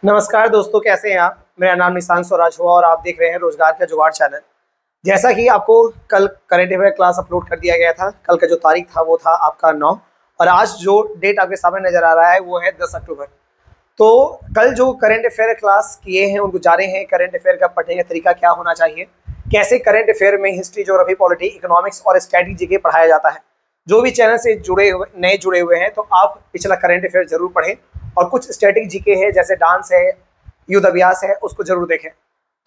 नमस्कार दोस्तों, कैसे हैं आप। मेरा नाम निशांत स्वराज हुआ और आप देख रहे हैं रोजगार का जुगाड़ चैनल। जैसा कि आपको कल करंट अफेयर क्लास अपलोड कर दिया गया था। कल का जो तारीख था वो था आपका 9 और आज जो डेट आपके सामने नजर आ रहा है वो है 10 अक्टूबर। तो कल जो करंट अफेयर क्लास किए हैं उनको जा रहे हैं करंट अफेयर का पढ़ने का तरीका क्या होना चाहिए, कैसे करंट अफेयर में हिस्ट्री, ज्योग्राफी, पॉलिटी, इकोनॉमिक्स और स्ट्रेटेजी के पढ़ाया जाता है। जो भी चैनल से जुड़े हुए हैं तो आप पिछला करंट अफेयर जरूर पढ़ें और कुछ स्टैटिक जीके है जैसे डांस है, युद्ध अभ्यास है, उसको जरूर देखें।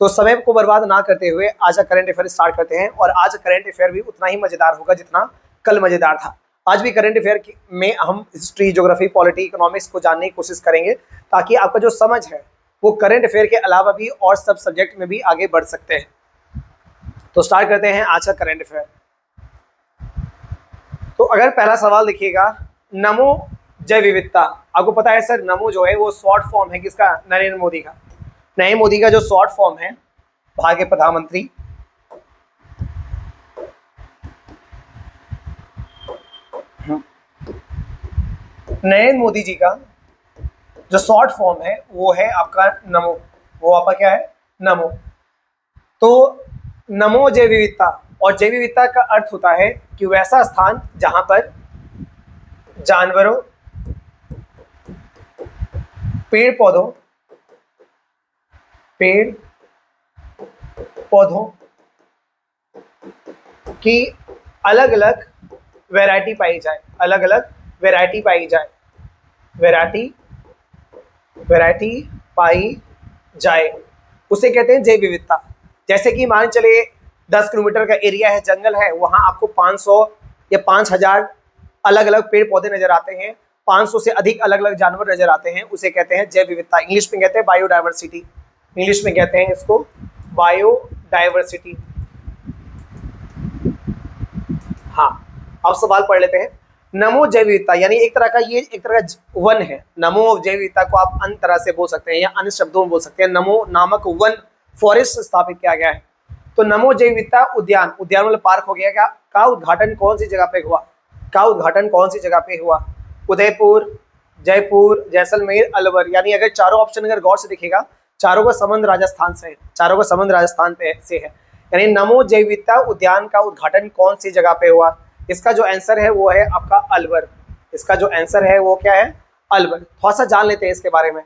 तो समय को बर्बाद ना करते हुए आज का करंट अफेयर स्टार्ट करते हैं और आज करंट अफेयर भी उतना ही मजेदार होगा जितना कल मजेदार था। आज भी करंट अफेयर में हम हिस्ट्री, ज्योग्राफी, पॉलिटी, इकोनॉमिक्स को जानने की कोशिश करेंगे ताकि आपका जो समझ है वो करंट अफेयर के अलावा भी और सब सब्जेक्ट में भी आगे बढ़ सकते हैं। तो स्टार्ट करते हैं आज का करंट अफेयर। तो अगर पहला सवाल देखिएगा, नमो जय विविधता। आपको पता है सर, नमो जो है वो शॉर्ट फॉर्म है किसका? नरेंद्र मोदी का। नरेंद्र मोदी का जो शॉर्ट फॉर्म है, भारत के प्रधानमंत्री नरेंद्र मोदी जी का जो शॉर्ट फॉर्म है वो है आपका नमो। वो आपका क्या है? नमो। तो नमो जय विविधता, और जय विविधता का अर्थ होता है कि वैसा स्थान जहां पर जानवरों, पेड़ पौधों की अलग अलग वैरायटी पाई जाए, अलग अलग वैरायटी पाई जाए, वैरायटी पाई जाए, उसे कहते हैं जैव विविधता। जैसे कि मान चले 10 किलोमीटर का एरिया है, जंगल है, वहां आपको 500 या 5000 अलग अलग पेड़ पौधे नजर आते हैं, 500 से अधिक अलग अलग जानवर नजर आते हैं, उसे कहते हैं जैव विविधता। इंग्लिश में कहते हैं बायोडाइवर्सिटी। इंग्लिश में कहते हैं इसको बायोडाइवर्सिटी। हाँ, अब सवाल पढ़ लेते हैं। नमो जैव विविधता यानी एक तरह का वन है। नमो जैव विविधता को आप अन्य तरह से बोल सकते हैं या अन्य शब्दों में बोल सकते हैं। नमो नामक वन फॉरेस्ट स्थापित किया गया है। तो नमो जैव विविधता उद्यान, उद्यान मतलब पार्क हो गया, का उद्घाटन कौन सी जगह पे हुआ? उदयपुर, जयपुर, जैसलमेर, अलवर। यानी अगर चारों ऑप्शन अगर गौर से दिखेगा, चारों का संबंध राजस्थान से है, चारों का संबंध राजस्थान पे से है। यानी नमो जैव विविधता उद्यान का उद्घाटन कौन सी जगह पे हुआ? इसका जो आंसर है वो है आपका अलवर। इसका जो आंसर है वो क्या है? अलवर। थोड़ा सा जान लेते हैं इसके बारे में।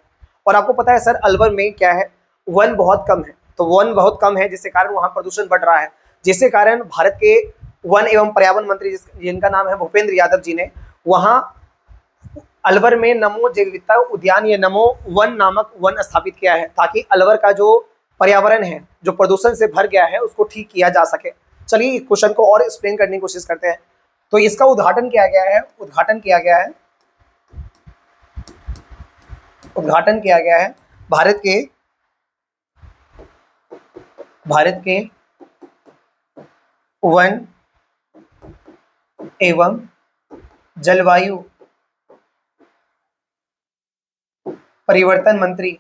और आपको पता है सर, अलवर में क्या है? वन बहुत कम है। तो वन बहुत कम है जिसके कारण वहां प्रदूषण बढ़ रहा है, जिसके कारण भारत के वन एवं पर्यावरण मंत्री जिनका नाम है भूपेंद्र यादव जी ने वहां अलवर में नमो जैव विविधता उद्यान या नमो वन नामक वन स्थापित किया है, ताकि अलवर का जो पर्यावरण है, जो प्रदूषण से भर गया है, उसको ठीक किया जा सके। चलिए क्वेश्चन को और एक्सप्लेन करने की कोशिश करते हैं। तो इसका उद्घाटन किया गया है, भारत के वन एवं जलवायु परिवर्तन मंत्री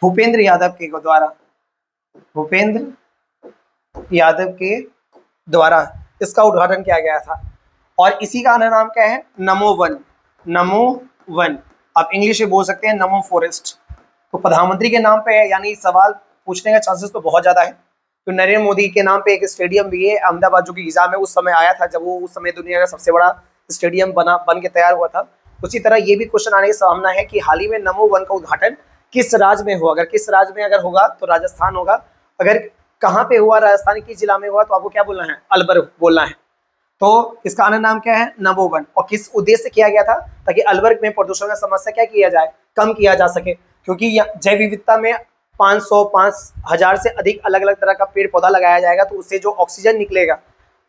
भूपेंद्र यादव के द्वारा इसका उद्घाटन किया गया था। और इसी का अन्य नाम क्या है? नमो वन। आप इंग्लिश में बोल सकते हैं नमो फॉरेस्ट। तो प्रधानमंत्री के नाम पे है, यानी सवाल पूछने का चांसेस तो बहुत ज्यादा है। तो नरेंद्र मोदी के नाम पे एक स्टेडियम भी है अहमदाबाद, जो कि एग्जाम में उस समय आया था, जब वो उस समय दुनिया का सबसे बड़ा स्टेडियम बन के तैयार हुआ था। उसी तरह ये भी क्वेश्चन आने की संभावना है कि हाल ही में नमो वन का उद्घाटन किस राज्य में हुआ? अगर होगा तो राजस्थान होगा। अगर कहाँ पे हुआ, राजस्थान किस जिला में हुआ, तो आपको क्या बोलना है? अलवर बोलना है। तो इसका अन्य नाम क्या है? नमो वन। और किस उद्देश्य से किया गया था? ताकि अलवर में प्रदूषण का समस्या क्या किया जाए? कम किया जा सके। क्योंकि जैव विविधता में 500 5000 से अधिक अलग अलग तरह का पेड़ पौधा लगाया जाएगा, तो उससे जो ऑक्सीजन निकलेगा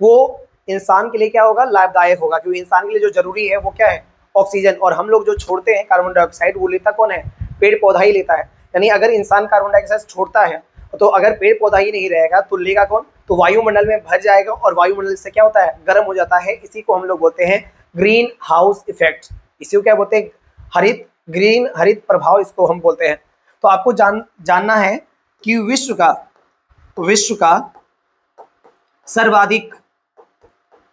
वो इंसान के लिए क्या होगा? लाभदायक होगा। क्योंकि इंसान के लिए जो जरूरी है वो क्या है? ऑक्सीजन। और हम लोग जो छोड़ते हैं कार्बन डाइऑक्साइड, वो लेता कौन है? पेड़ पौधा ही लेता है। यानी अगर इंसान कार्बन डाइऑक्साइड छोड़ता है, तो अगर पेड़ पौधा ही नहीं रहेगा तो लेगा कौन? तो वायुमंडल में भर जाएगा, और वायुमंडल से क्या होता है? गर्म हो जाता है। इसी को हम लोग बोलते हैं ग्रीन हाउस इफेक्ट। इसी को क्या बोलते हैं? ग्रीन हरित प्रभाव इसको हम बोलते हैं। तो आपको जानना है कि विश्व का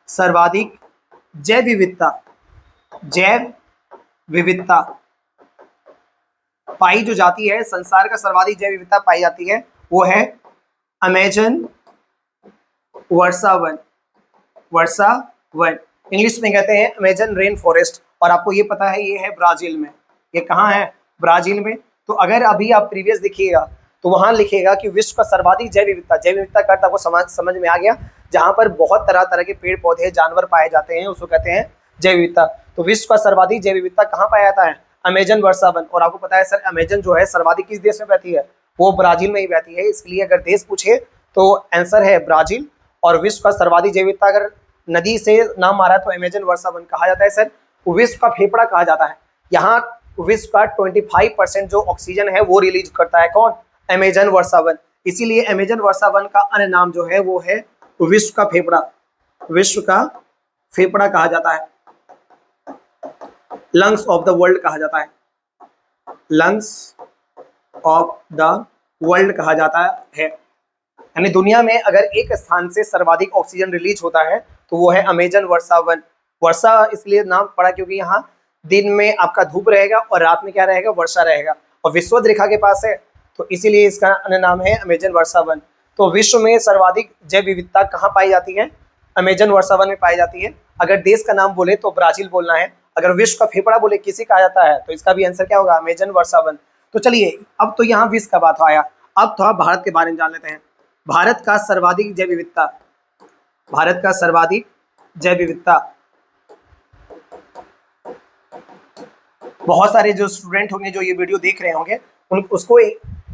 सर्वाधिक जैव विविधता विविधता पाई जो जाती है, संसार का सर्वाधिक जैव विविधता पाई जाती है, वो है अमेजन वर्षा वन। वर्षा वन इंग्लिश में कहते हैं अमेजन रेन फॉरेस्ट, और आपको ये पता है ये है ब्राजील में। ये कहाँ है? ब्राजील में। तो अगर अभी आप प्रीवियस देखिएगा तो वहां लिखेगा कि विश्व का सर्वाधिक जैव विविधता का अर्थ आपको समझ में आ गया, जहां पर बहुत तरह तरह के पेड़ पौधे जानवर पाए जाते हैं उसको कहते हैं जैव विविधता। तो विश्व का सर्वाधिक जैव विविधता कहाँ पाया जाता है? अमेजन वर्षा वन। और आपको पता है सर अमेजन जो है सर्वाधिक किस देश में बहती है? वो ब्राजील में ही बहती है। इसलिए अगर देश पूछे तो आंसर है ब्राजील। और विश्व का सर्वाधिक जैव विविधता अगर नदी से नाम आ रहा है तो अमेजन वर्षा वन कहा जाता है सर। विश्व का फेफड़ा कहा जाता है। यहाँ विश्व का 25% जो ऑक्सीजन है वो रिलीज करता है कौन? अमेजन वर्षा वन। इसीलिए अमेजन वर्षा वन का अन्य नाम जो है वो है विश्व का फेफड़ा। विश्व का फेफड़ा कहा जाता है, लंग्स ऑफ द वर्ल्ड कहा जाता है, लंग्स ऑफ द वर्ल्ड कहा जाता है। यानी दुनिया में अगर एक स्थान से सर्वाधिक ऑक्सीजन रिलीज होता है तो वो है अमेजन वर्षा वन। वर्षा इसलिए नाम पड़ा क्योंकि यहाँ दिन में आपका धूप रहेगा और रात में क्या रहेगा? वर्षा रहेगा, और विषुवत रेखा के पास है तो इसीलिए इसका अन्य नाम है अमेजन वर्षा वन। तो विश्व में सर्वाधिक जैव विविधता कहाँ पाई जाती है? अमेजन वर्षा वन में पाई जाती है। अगर देश का नाम बोले तो ब्राजील बोलना है, अगर विश्व का फेफड़ा बोले किसी कहा जाता है तो इसका भी आंसर क्या होगा? अमेजन वर्षा वन। तो चलिए अब तो यहाँ विश्व का बात आया, अब थोड़ा भारत के बारे में जान लेते हैं। भारत का सर्वाधिक जैव विविधता, भारत का सर्वाधिक जैव विविधता। बहुत सारे जो स्टूडेंट होंगे जो ये वीडियो देख रहे होंगे उसको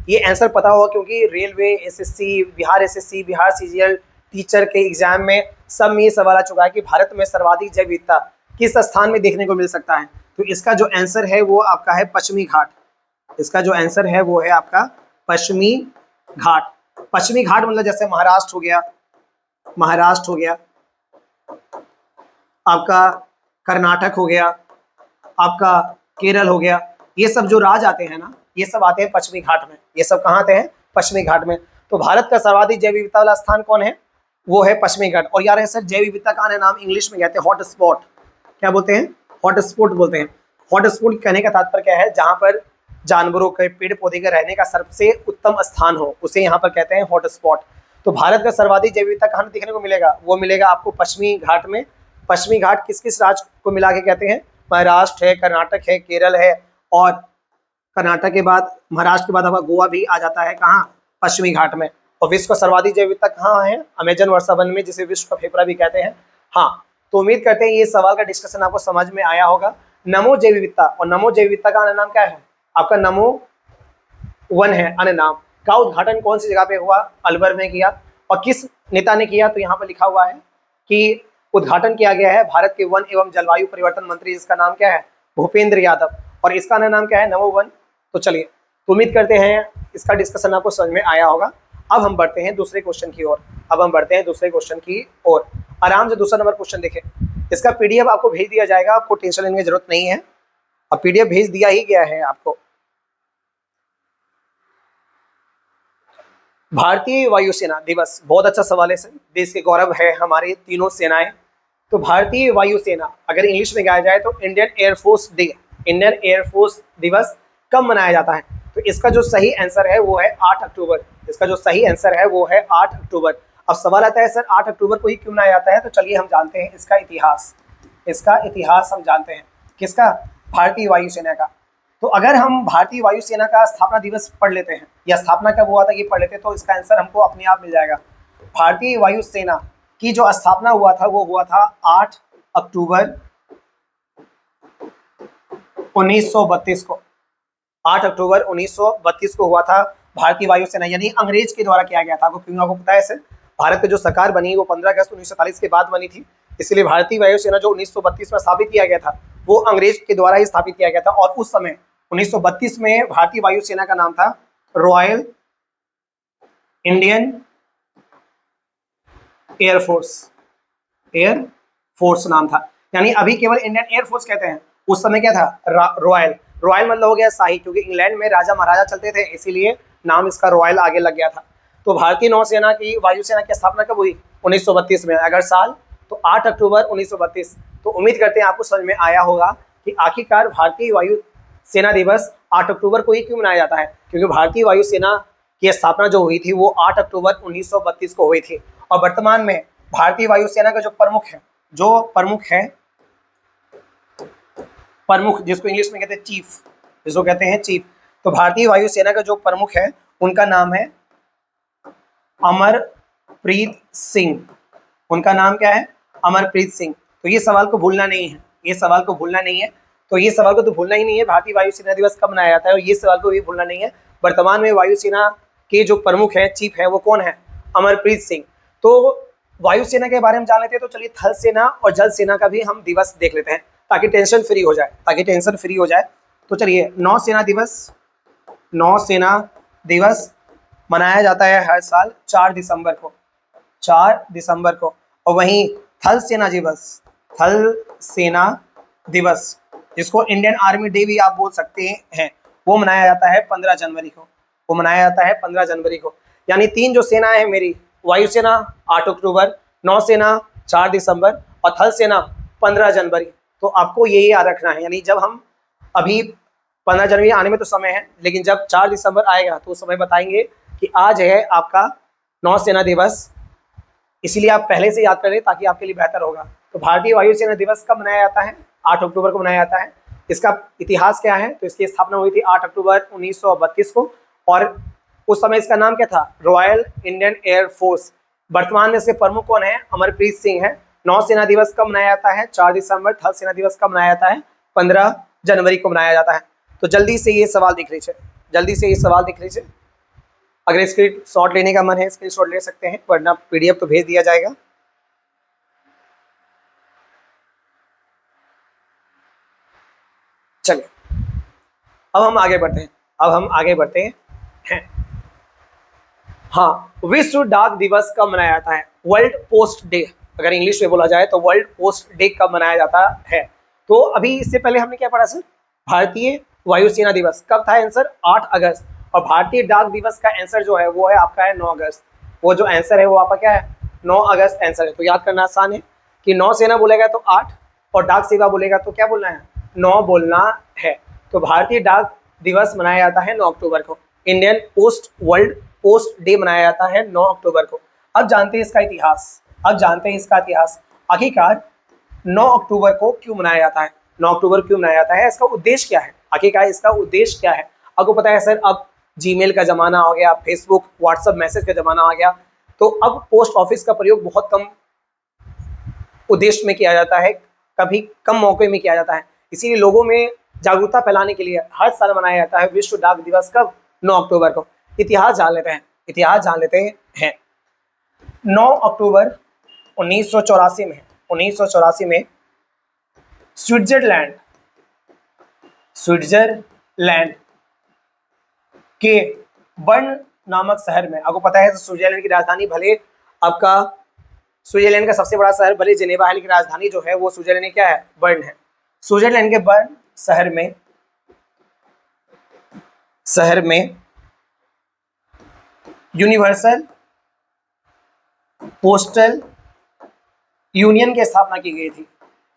ये आंसर पता होगा, क्योंकि railway, SSC, Bihar SSC, Bihar CGL teacher के एग्जाम में सब में ये सवाल आ चुका है कि भारत में सर्वाधिक जैव विविधता किस स्थान में देखने को मिल सकता है। तो इसका जो आंसर है वो आपका है पश्चिमी घाट। इसका जो आंसर है वो है आपका पश्चिमी घाट। पश्चिमी घाट मतलब जैसे महाराष्ट्र हो गया, महाराष्ट्र हो गया, आपका कर्नाटक हो गया, आपका केरल हो गया, ये सब जो राज्य आते हैं ना ये सब आते हैं पश्चिमी घाट में। ये सब कहाँ आते हैं? पश्चिमी घाट में। तो भारत का सर्वाधिक जैव विविधता वाला स्थान कौन है? वो है पश्चिमी घाट। और यार सर जैव विविधता का नाम इंग्लिश में कहते हैं हॉट स्पॉट। क्या बोलते हैं? हॉट स्पॉट बोलते हैं। हॉट स्पॉट कहने का तात्पर्य क्या है? जहाँ पर जानवरों के, पेड़ पौधे के रहने का सबसे उत्तम स्थान हो उसे यहाँ पर कहते हैं हॉट स्पॉट। तो भारत का सर्वाधिक जैव विविधता कहाँ देखने को मिलेगा? वो मिलेगा आपको पश्चिमी घाट में। पश्चिमी घाट किस किस राज्य को मिला के कहते हैं? महाराष्ट्र है, कर्नाटक है, केरल है, और कर्नाटक के बाद, महाराष्ट्र के बाद हमारा गोवा भी आ जाता है कहाँ? पश्चिमी घाट में। और विश्व का सर्वाधिक जैव विविधता कहाँ है? अमेजन वर्षा वन में, जिसे विश्व का फेफड़ा भी कहते हैं। हाँ, तो उम्मीद करते हैं ये सवाल का डिस्कशन आपको समझ में आया होगा। नमो जैव विविधता, और नमो जैव विविधता का अन्य नाम क्या है? आपका नमो वन है अन्य नाम। का उद्घाटन कौन सी जगह पे हुआ? अलवर में किया। और किस नेता ने किया? तो यहाँ पर लिखा हुआ है कि उद्घाटन किया गया है भारत के वन एवं जलवायु परिवर्तन मंत्री, जिसका नाम क्या है? भूपेंद्र यादव। और इसका नाम क्या है? नमो वन। तो चलिए, तो उम्मीद करते हैं इसका डिस्कशन आपको समझ में आया होगा। अब हम बढ़ते हैं दूसरे क्वेश्चन की ओर। आराम से दूसरा नंबर क्वेश्चन देखें। इसका पीडीएफ आपको भेज दिया जाएगा, आपको टेंशन लेने की जरूरत नहीं है। अब पीडीएफ भेज दिया ही गया है आपको। भारतीय वायुसेना दिवस, बहुत अच्छा सवाल है सर। देश के गौरव है हमारे तीनों सेनाएं। तो भारतीय वायुसेना अगर इंग्लिश में कहा जाए तो Indian air force day, Indian air force दिवस कब मनाया जाता है? तो इसका जो सही आंसर है वो है 8 अक्टूबर। इसका जो सही आंसर है वो है 8 अक्टूबर। अब सवाल आता है सर 8 अक्टूबर को ही क्यों मनाया जाता है? तो चलिए हम जानते हैं इसका इतिहास। इसका इतिहास हम जानते हैं। किसका? भारतीय वायुसेना का। तो अगर हम भारतीय वायुसेना का स्थापना दिवस पढ़ लेते हैं, या स्थापना कब हुआ था ये पढ़ लेते हैं, तो इसका आंसर हमको अपने आप मिल जाएगा। भारतीय वायुसेना की जो स्थापना हुआ था वो हुआ था 8 अक्टूबर 1932 को। 8 अक्टूबर 1932 को हुआ था भारतीय वायुसेना, यानी अंग्रेज के द्वारा किया गया था। आपको पता है सर, भारत की जो सरकार बनी वो 15 अगस्त 1947 के बाद बनी थी। इसलिए भारतीय वायुसेना जो 1932 में स्थापित किया गया था वो अंग्रेज के द्वारा ही स्थापित किया गया था। और उस समय 1932 में भारतीय वायुसेना का नाम था रॉयल इंडियन एयरफोर्स नाम था। यानी अभी केवल इंडियन एयरफोर्स कहते हैं, उस समय क्या था? रॉयल। रॉयल मतलब हो गया शाही, क्योंकि इंग्लैंड में राजा महाराजा चलते थे, इसीलिए नाम इसका रॉयल आगे लग गया था। तो भारतीय नौसेना की, वायुसेना की स्थापना कब हुई? 1932 में। अगर साल तो 8 अक्टूबर 1932। तो उम्मीद करते हैं आपको समझ में आया होगा कि आखिरकार भारतीय वायु सेना दिवस 8 अक्टूबर को ही क्यों मनाया जाता है, क्योंकि भारतीय वायुसेना की स्थापना जो हुई थी वो 8 अक्टूबर 1932 को हुई थी। और वर्तमान में भारतीय वायुसेना का जो प्रमुख जिसको इंग्लिश में कहते हैं चीफ, तो भारतीय वायुसेना का जो प्रमुख है उनका नाम है अमरप्रीत सिंह। उनका नाम क्या है? अमरप्रीत सिंह। तो ये सवाल को भूलना नहीं है, तो ये सवाल को तो भूलना ही नहीं है, भारतीय वायुसेना दिवस कब मनाया जाता है, और ये सवाल को भी भूलना नहीं है। वर्तमान में वायुसेना के जो प्रमुख है, चीफ है, वो कौन है? अमरप्रीत सिंह। तो वायुसेना के बारे में जान लेते हैं। तो चलिए थल सेना और जल सेना का भी हम दिवस देख लेते हैं ताकि टेंशन फ्री हो जाए। तो चलिए नौसेना दिवस मनाया जाता है हर साल 4 दिसंबर को। और वहीं थल सेना दिवस जिसको इंडियन आर्मी डे भी आप बोल सकते हैं, वो मनाया जाता है 15 जनवरी को। यानी 3 जो सेना है मेरी, वायुसेना 8 अक्टूबर, नौसेना 4 दिसंबर और थल सेना 15 जनवरी। तो आपको ये याद रखना है। यानी जब हम अभी 15 जनवरी आने में तो समय है, लेकिन जब 4 दिसंबर आएगा तो उस समय बताएंगे कि आज है आपका नौसेना दिवस, इसीलिए आप पहले से याद करें ताकि आपके लिए बेहतर होगा। तो भारतीय वायुसेना दिवस कब मनाया जाता है? 8 अक्टूबर को मनाया जाता है। इसका इतिहास क्या है? तो इसकी स्थापना हुई थी 8 अक्टूबर 1932 को, और उस समय इसका नाम क्या था? Royal Indian air force. वर्तमान में इसके प्रमुख कौन है? अमरप्रीत सिंह है। नौसेना दिवस कब मनाया जाता है? 4 दिसंबर। थल सेना दिवस कब मनाया जाता है? 15 जनवरी को मनाया जाता है। तो जल्दी से ये सवाल देख लीजिए। अगर स्क्रीन शॉट लेने का मन है, स्क्रीन शॉट ले सकते हैं, वरना PDF तो भेज दिया जाएगा। चलिए अब हम आगे बढ़ते हैं। हाँ, विश्व डाक दिवस कब मनाया जाता है? वर्ल्ड पोस्ट डे, अगर इंग्लिश में बोला जाए तो वर्ल्ड पोस्ट डे कब मनाया जाता है? तो अभी इससे पहले हमने क्या पढ़ा सर? भारतीय वायुसेना दिवस कब था? आंसर 8 अगस्त। और भारतीय डाक दिवस का आंसर जो है वो है आपका है 9 अगस्त। वो जो आंसर है वो आपका क्या है? 9 अगस्त आंसर है। तो याद करना आसान है कि नौसेना बोलेगा तो 8 और डाक सेवा बोलेगा तो क्या बोलना है? 9 बोलना है। तो भारतीय डाक दिवस मनाया जाता है 9 अक्टूबर को। इंडियन वर्ल्ड पोस्ट डे मनाया जाता है 9 अक्टूबर को। अब जानते हैं इसका इतिहास। आखिरकार 9 अक्टूबर को क्यों मनाया जाता है? 9 अक्टूबर क्यों मनाया जाता है? इसका उद्देश्य क्या है? आखिरकार इसका उद्देश्य क्या है? आपको पता है सर, अब जीमेल का जमाना आ गया, फेसबुक व्हाट्सएप मैसेज का जमाना आ गया, तो अब पोस्ट ऑफिस का प्रयोग बहुत कम उद्देश्य में किया जाता है, कभी कम मौके में किया जाता है। इसीलिए लोगों में जागरूकता फैलाने के लिए हर साल मनाया जाता है विश्व डाक दिवस। कब? 9 अक्टूबर को। इतिहास जान लेते हैं। 9 अक्टूबर 1984 में स्विट्जरलैंड के बर्न नामक शहर में, आपको पता है स्विट्जरलैंड की राजधानी, भले आपका स्विट्जरलैंड का सबसे बड़ा शहर भले जिनेवा है, लेकिन राजधानी जो है वो स्विट्जरलैंड में क्या है? बर्न है। स्विट्जरलैंड के बर्न शहर में यूनिवर्सल पोस्टल यूनियन की स्थापना की गई थी।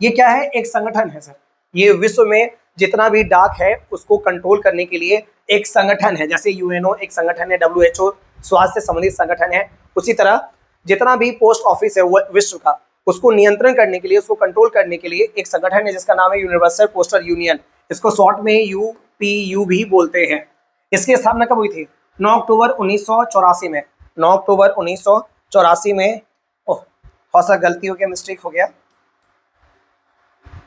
ये क्या है? एक संगठन है सर। ये विश्व में जितना भी डाक है उसको कंट्रोल करने के लिए एक संगठन है। जैसे यूएनओ एक संगठन है, WHO स्वास्थ्य से संबंधित संगठन है, उसी तरह जितना भी पोस्ट ऑफिस है विश्व का, उसको नियंत्रण करने के लिए, उसको कंट्रोल करने के लिए एक संगठन है जिसका नाम है यूनिवर्सल पोस्टल यूनियन। इसको शॉर्ट में UPU भी बोलते हैं। इसकी स्थापना कब हुई थी? 9 अक्टूबर 1984 में। 9 अक्टूबर 1984 में, थोड़ा सा गलती हो गया, मिस्टेक हो गया,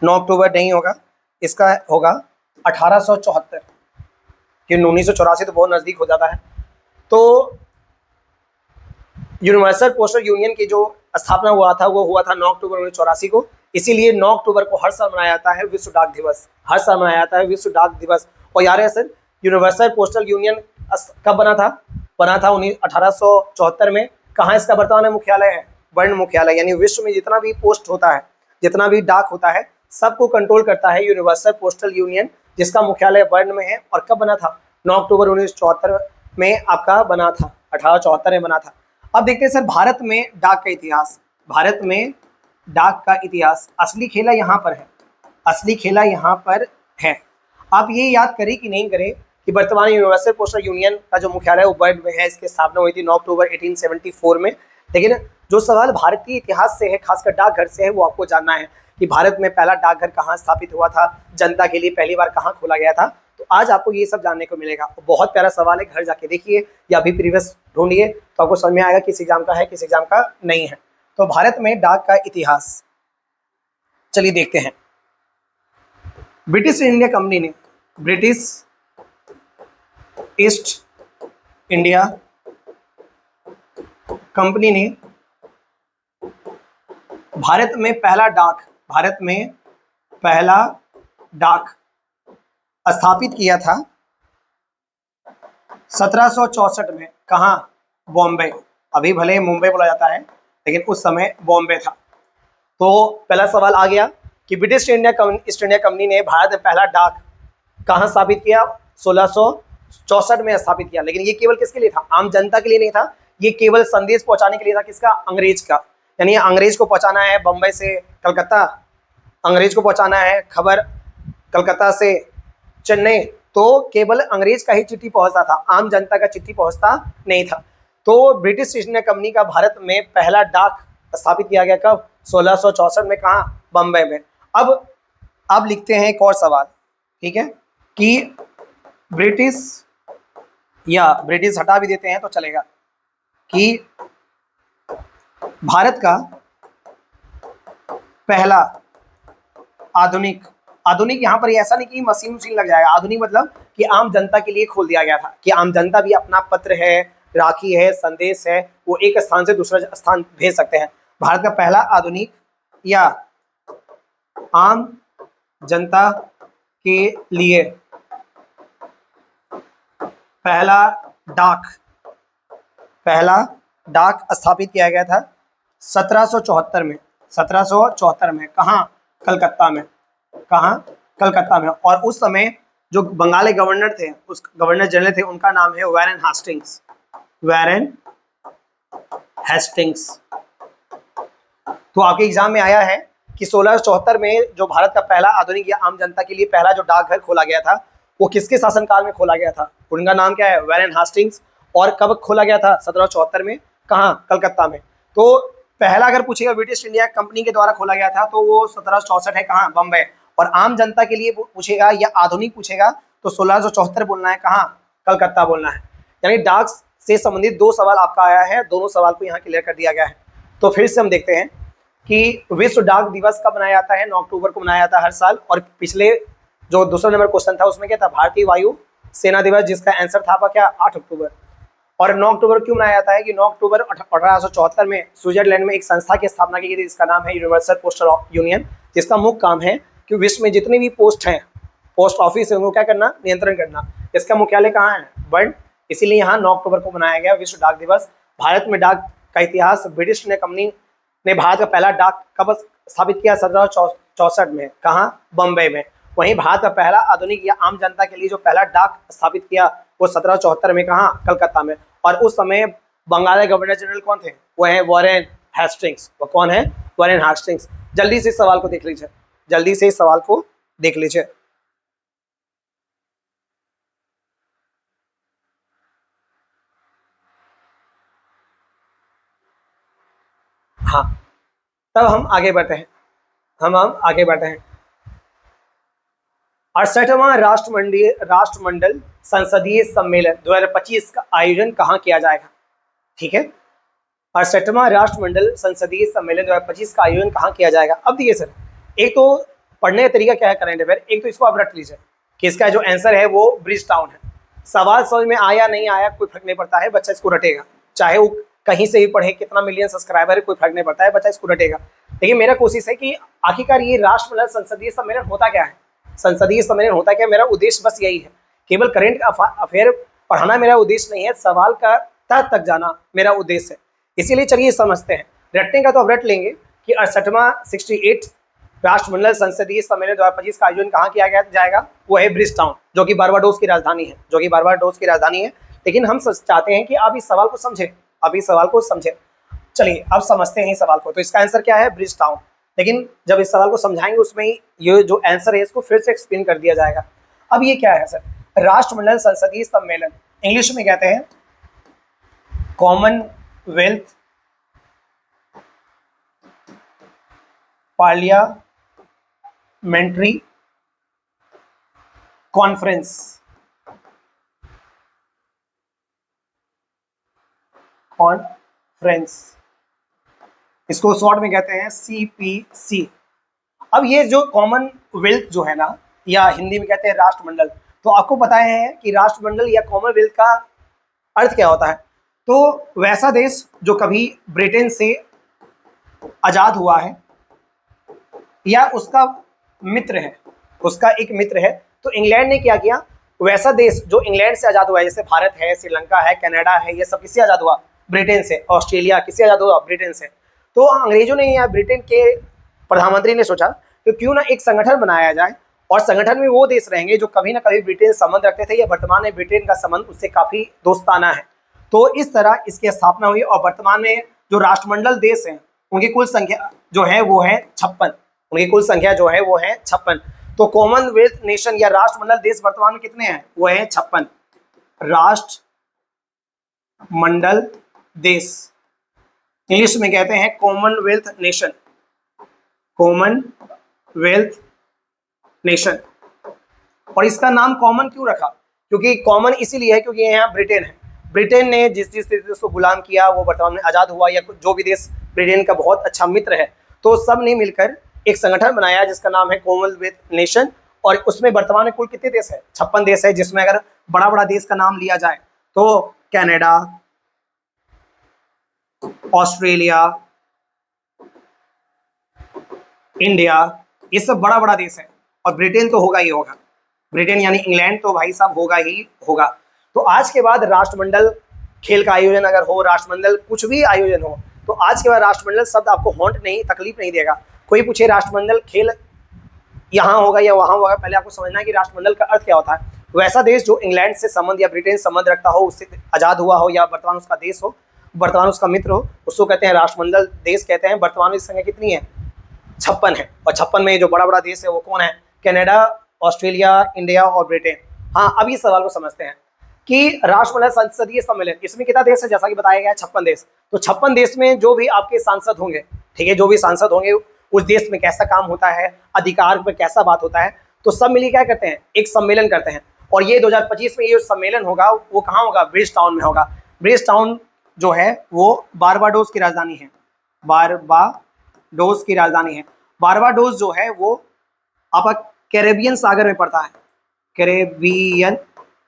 9 अक्टूबर नहीं होगा, इसका होगा 1874, क्योंकि 1984 तो बहुत नज़दीक हो जाता है। तो यूनिवर्सल पोस्टल यूनियन की जो स्थापना हुआ था वो हुआ था 9 अक्टूबर 1984 को। इसीलिए 9 अक्टूबर को हर साल मनाया जाता है विश्व डाक दिवस। और याद है सर, यूनिवर्सल पोस्टल यूनियन कब बना था? 1874 में। कहाँ इसका वर्तमान मुख्यालय है? बर्न मुख्यालय। यानी विश्व में जितना भी पोस्ट होता है, जितना भी डाक होता है, सबको कंट्रोल करता है यूनिवर्सल पोस्टल यूनियन, जिसका मुख्यालय बर्न में है। और कब बना था? 9 अक्टूबर 1974 में आपका बना था, 1874 में बना था। अब देखते हैं सर भारत में डाक का इतिहास। असली खेला यहाँ पर है। असली खेला यहाँ पर है। आप ये याद करें कि नहीं करें कि वर्तमान यूनिवर्सल पोस्टल यूनियन का जो मुख्यालय वो बर्न में है, इसकी स्थापना हुई थी 9 अक्टूबर 1874 में। लेकिन जो सवाल भारतीय इतिहास से है, खासकर डाकघर से है, वो आपको जानना है कि भारत में पहला डाकघर कहाँ स्थापित हुआ था, जनता के लिए पहली बार कहाँ खोला गया था। तो आज आपको ये सब जानने को मिलेगा। बहुत प्यारा सवाल है, घर जाके देखिए या अभी प्रीवियस ढूंढिए तो आपको समझ में आएगा किस एग्जाम का है किस एग्जाम का नहीं है। तो भारत में डाक का इतिहास चलिए देखते हैं। ब्रिटिश इंडिया कंपनी ने, ब्रिटिश ईस्ट इंडिया कंपनी ने भारत में पहला डाक स्थापित किया था 1764 में। कहाँ? बॉम्बे। अभी भले मुंबई बोला जाता है लेकिन उस समय बॉम्बे था। तो पहला सवाल आ गया कि ब्रिटिश ईस्ट इंडिया कंपनी ने भारत में पहला डाक कहाँ स्थापित किया? 1664 में स्थापित किया। लेकिन ये केवल किसके लिए था? आम जनता के लिए नहीं था, ये केवल संदेश पहुंचाने के लिए था। किसका? अंग्रेज का। यानी अंग्रेज को पहुंचाना है बम्बई से कलकत्ता, अंग्रेज को पहुंचाना है खबर कलकत्ता से चेन्नई, तो केवल अंग्रेज का ही चिट्ठी पहुंचता था, आम जनता का चिट्ठी पहुंचता नहीं था। तो ब्रिटिश ईस्ट इंडिया कंपनी का भारत में पहला डाक स्थापित किया गया कब? 1664 में। कहाँ? बम्बई में। अब लिखते हैं एक और सवाल, ठीक है, कि ब्रिटिश हटा भी देते हैं तो चलेगा, कि भारत का पहला आधुनिक यहाँ पर ऐसा नहीं कि मशीन लग जाएगा, आधुनिक मतलब कि आम जनता के लिए खोल दिया गया था, कि आम जनता भी अपना पत्र है, राखी है, संदेश है, वो एक स्थान से दूसरा स्थान भेज सकते हैं। भारत का पहला आधुनिक या आम जनता के लिए पहला डाक स्थापित किया गया था 1774 में। 1774 में। कहाँ? कलकत्ता में। कहाँ? कलकत्ता में। और उस समय जो बंगाली गवर्नर थे, उस गवर्नर जनरल थे, उनका नाम है वैरेन हेस्टिंग्स। तो आपके एग्जाम में आया है कि 1674 में जो भारत का पहला आधुनिक या आम जनता के लिए पहला जो डाकघर खोला गया था वो किसके शासनकाल में खोला गया था? उनका नाम क्या है? वैरेन हेस्टिंग्स। और कब खोला गया था? 1774 में। कहाँ? कलकत्ता में। तो पहला अगर पूछेगा ब्रिटिश इंडिया कंपनी के द्वारा खोला गया था तो वो 1764 है। कहाँ? बम्बई। और आम जनता के लिए पूछेगा या आधुनिक पूछेगा तो 1674 बोलना है। कहाँ? कलकत्ता बोलना है। यानी डाक से संबंधित दो सवाल आपका आया है, दोनों सवाल को यहाँ क्लियर कर दिया गया है। तो फिर से हम देखते हैं कि विश्व डाक दिवस कब मनाया जाता है? 9 अक्टूबर को मनाया जाता है हर साल। और पिछले जो दूसरा नंबर क्वेश्चन था उसमें क्या था? भारतीय वायु सेना दिवस, जिसका आंसर था आपका क्या? 8 अक्टूबर। और 9 अक्टूबर क्यों मनाया जाता है? कि 9 अक्टूबर 1874 में स्विट्जरलैंड में एक संस्था की स्थापना की गई थी, जिसका नाम है यूनिवर्सल पोस्टल यूनियन, जिसका मुख्य काम है कि विश्व में जितने भी पोस्ट हैं, पोस्ट ऑफिस है, उनको क्या करना? नियंत्रण करना। इसका मुख्यालय कहाँ है? बर्न। इसीलिए यहाँ 9 अक्टूबर को मनाया गया विश्व डाक दिवस। भारत में डाक का इतिहास, ब्रिटिश इंडिया कंपनी ने भारत का पहला डाक कब स्थापित किया? 1764 में। कहाँ? बम्बई में। वहीं भारत का पहला आधुनिक या आम जनता के लिए जो पहला डाक स्थापित किया वो 1774 में। कहाँ? कलकत्ता में। और उस समय बंगाल के गवर्नर जनरल कौन थे? वो है वॉरेन हेस्टिंग्स। वो कौन है? Warren Hastings. जल्दी से इस सवाल को देख लीजिए, हाँ, तब हम आगे बढ़ते हैं। 68वां राष्ट्रमंडल संसदीय सम्मेलन 2025 का आयोजन कहाँ किया जाएगा? ठीक है, 68वां राष्ट्रमंडल संसदीय सम्मेलन 2025 का आयोजन कहाँ किया जाएगा? अब देखिए सर, एक तो पढ़ने का तरीका क्या है करंट अफेयर, एक तो इसको आप रट लीजिए कि इसका जो आंसर है वो ब्रिज टाउन है। सवाल समझ में आया नहीं आया कोई फर्क नहीं पड़ता है, बच्चा इसको रटेगा, चाहे वो कहीं से भी पढ़े, कितना मिलियन सब्सक्राइबर है कोई फर्क नहीं पड़ता है, बच्चा इसको रटेगा। लेकिन मेरा कोशिश है कि आखिरकार ये राष्ट्रमंडल संसदीय सम्मेलन होता क्या है, संसदीय सम्मेलन होता क्या, मेरा उद्देश्य बस यही है, केवल करंट अफेयर पढ़ाना मेरा उद्देश्य नहीं है, सवाल का तह तक जाना मेरा उद्देश्य है। इसीलिए चलिए समझते हैं, रटने का तो अब रट लेंगे कि 68वां राष्ट्रमंडल संसदीय सम्मेलन 2025 का आयोजन कहाँ किया जाएगा? वो है ब्रिज टाउन, जो कि बारबाडोस की राजधानी है। लेकिन हम चाहते हैं कि आप इस सवाल को समझें, चलिए अब समझते हैं इस सवाल को। तो इसका आंसर क्या है? Bridge town. लेकिन जब इस सवाल को समझाएंगे उसमें ये जो आंसर है इसको फिर से एक्सप्लेन कर दिया जाएगा। अब ये क्या है सर, राष्ट्रमंडल संसदीय सम्मेलन, इंग्लिश में कहते हैं कॉमनवेल्थ पार्लियामेंट्री कॉन्फ्रेंस, इसको शॉर्ट में कहते हैं CPC। अब ये जो कॉमनवेल्थ जो है ना, या हिंदी में कहते हैं राष्ट्रमंडल, तो आपको पता है कि राष्ट्रमंडल या कॉमनवेल्थ का अर्थ क्या होता है। तो वैसा देश जो कभी ब्रिटेन से आजाद हुआ है या उसका मित्र है, उसका एक मित्र है, तो इंग्लैंड ने क्या किया, वैसा देश जो इंग्लैंड से आजाद हुआ है, जैसे भारत है, श्रीलंका है, कनाडा है, ये सब किससे आजाद हुआ, ब्रिटेन से। ऑस्ट्रेलिया किससे आजाद हुआ, ब्रिटेन से। तो अंग्रेजों ने या ब्रिटेन के प्रधानमंत्री ने सोचा कि क्यों ना एक संगठन बनाया जाए, और संगठन में वो देश रहेंगे जो कभी ना कभी ब्रिटेन से संबंध रखते थे या वर्तमान में ब्रिटेन का संबंध उससे काफी दोस्ताना है। तो इस तरह इसकी स्थापना हुई, और वर्तमान में जो राष्ट्रमंडल देश हैं उनकी कुल संख्या जो है वो है 56, उनकी कुल संख्या जो है वो है 56। तो कॉमनवेल्थ नेशन या राष्ट्रमंडल देश वर्तमान में कितने हैं, वो है 56 राष्ट्रमंडल देश। इंग्लिश में कहते हैं कॉमनवेल्थ नेशन, कॉमनवेल्थ नेशन। और इसका नाम कॉमन क्यों रखा, क्योंकि कॉमन इसीलिए है क्योंकि यहाँ ब्रिटेन है। ब्रिटेन ने जिस जिस देश को गुलाम किया वो वर्तमान में आजाद हुआ, या जो भी देश ब्रिटेन का बहुत अच्छा मित्र है, तो सब ने मिलकर एक संगठन बनाया जिसका नाम है कॉमनवेल्थ नेशन। और उसमें वर्तमान में कुल कितने देश है, 56 देश है, जिसमें अगर बड़ा बड़ा देश का नाम लिया जाए तो कनाडा, ऑस्ट्रेलिया, इंडिया, ये सब बड़ा बड़ा देश है। और ब्रिटेन तो होगा ही होगा, ब्रिटेन यानी इंग्लैंड तो भाई साहब होगा ही होगा। तो आज के बाद राष्ट्रमंडल खेल का आयोजन अगर हो, राष्ट्रमंडल कुछ भी आयोजन हो, तो आज के बाद राष्ट्रमंडल शब्द आपको हॉन्ट नहीं, तकलीफ नहीं देगा। कोई पूछे राष्ट्रमंडल खेल यहाँ होगा या वहाँ होगा, पहले आपको समझना है कि राष्ट्रमंडल का अर्थ क्या होता है। वैसा देश जो इंग्लैंड से संबंध या ब्रिटेन से संबंध रखता हो, उससे आजाद हुआ हो, या वर्तमान उसका देश हो, वर्तमान उसका मित्र हो, उसको कहते हैं राष्ट्रमंडल देश कहते हैं। वर्तमान में संख्या कितनी है, 56 है। और 56 में जो बड़ा बड़ा देश है वो कौन है, कनाडा, ऑस्ट्रेलिया, इंडिया और ब्रिटेन। हाँ, अब इस सवाल को समझते हैं कि राष्ट्रमंडल संसदीय सम्मेलन, इसमें कितना देश है, जैसा कि बताया गया है 56 देश। तो 56 देश में जो भी आपके सांसद होंगे, ठीक है, जो भी सांसद होंगे उस देश में कैसा काम होता है, अधिकार पर कैसा बात होता है, तो सब मिलकर क्या करते हैं, एक सम्मेलन करते हैं। और ये 2025 में ये सम्मेलन होगा वो कहाँ होगा, ब्रिज टाउन में होगा। ब्रिज टाउन जो है वो बारबाडोस की राजधानी है, बारबाडोस की राजधानी है। बारबाडोस जो है वो आपका कैरेबियन सागर में पड़ता है, कैरेबियन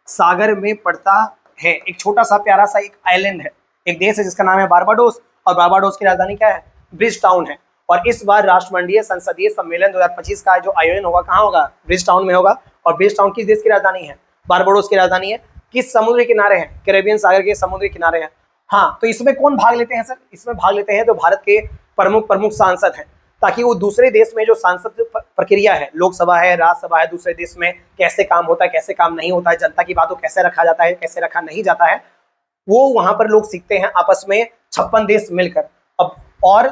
सागर में पड़ता है। एक छोटा सा प्यारा सा एक आइलैंड है, एक देश है जिसका नाम है बारबाडोस, और बारबाडोस की राजधानी क्या है, ब्रिज टाउन है। और इस बार राष्ट्रमंडलीय संसदीय सम्मेलन 2025 का जो आयोजन होगा कहाँ होगा, ब्रिज टाउन में होगा। और ब्रिज टाउन किस देश की राजधानी है, बारबाडोस की राजधानी है। किस समुद्री किनारे है, कैरेबियन सागर के समुद्री किनारे है। हाँ, तो इसमें कौन भाग लेते हैं सर, इसमें भाग लेते हैं जो भारत के प्रमुख सांसद हैं, ताकि वो दूसरे देश में जो सांसद प्रक्रिया है, लोकसभा है, राज्यसभा है, दूसरे देश में कैसे काम होता है, कैसे काम नहीं होता है, जनता की बातों कैसे रखा जाता है, कैसे रखा नहीं जाता है, वो वहां पर लोग सीखते हैं आपस में 56 देश मिलकर। अब और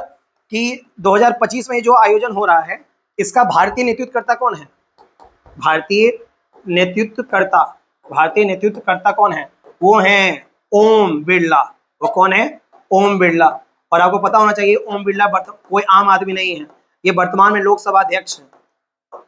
कि 2025 में जो आयोजन हो रहा है इसका भारतीय नेतृत्वकर्ता कौन है, भारतीय नेतृत्वकर्ता कौन है, वो है ओम बिरला। वो कौन है, ओम बिरला। और आपको पता होना चाहिए ओम बिरला कोई आम आदमी नहीं है, ये वर्तमान में लोकसभा अध्यक्ष है,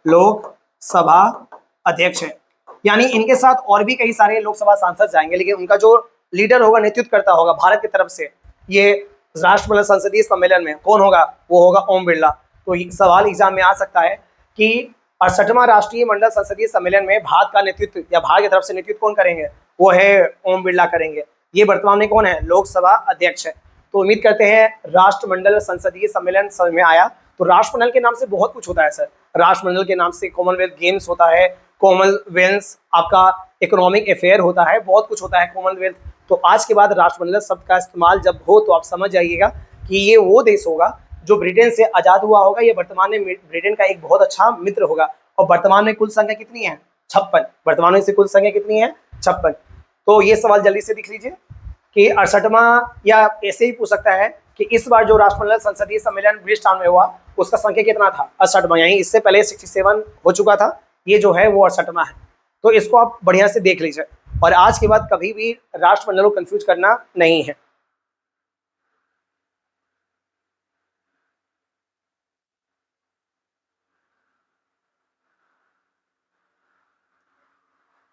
लोकसभा अध्यक्ष है। यानी इनके साथ और भी कई सारे लोकसभा सांसद जाएंगे, लेकिन उनका जो लीडर होगा, नेतृत्वकर्ता होगा भारत की तरफ से, ये राष्ट्रमंडल संसदीय सम्मेलन में कौन होगा, वो होगा ओम बिरला। तो सवाल एग्जाम में आ सकता है कि 68वां राष्ट्रीय मंडल संसदीय सम्मेलन में भारत का नेतृत्व या भारत की तरफ से नेतृत्व कौन करेंगे, वो है ओम बिरला करेंगे। ये वर्तमान में कौन है, लोकसभा अध्यक्ष है। तो उम्मीद करते हैं राष्ट्रमंडल संसदीय सम्मेलन समझ में आया। तो राष्ट्रमंडल के नाम से बहुत कुछ होता है सर, राष्ट्रमंडल के नाम से कॉमनवेल्थ गेम्स होता है, कॉमनवेल्थ आपका इकोनॉमिक अफेयर होता है, बहुत कुछ होता है कॉमनवेल्थ। तो आज के बाद राष्ट्रमंडल शब्द का इस्तेमाल जब हो तो आप समझ जाइएगा कि ये वो देश होगा जो ब्रिटेन से आजाद हुआ होगा, ये वर्तमान में ब्रिटेन का एक बहुत अच्छा मित्र होगा। और वर्तमान में कुल संख्या कितनी है, 56। वर्तमान में से कुल संख्या कितनी है, 56। तो ये सवाल जल्दी से लिख लीजिए कि 68वां, या ऐसे ही पूछ सकता है कि इस बार जो राष्ट्रमंडल संसदीय सम्मेलन ब्रिजटाउन में हुआ उसका संख्या कितना था, 68वां, यानी इससे पहले 67 हो चुका था, ये जो है वो 68वां है। तो इसको आप बढ़िया से देख लीजिए और आज के बाद कभी भी राष्ट्रमंडल को कंफ्यूज करना नहीं है।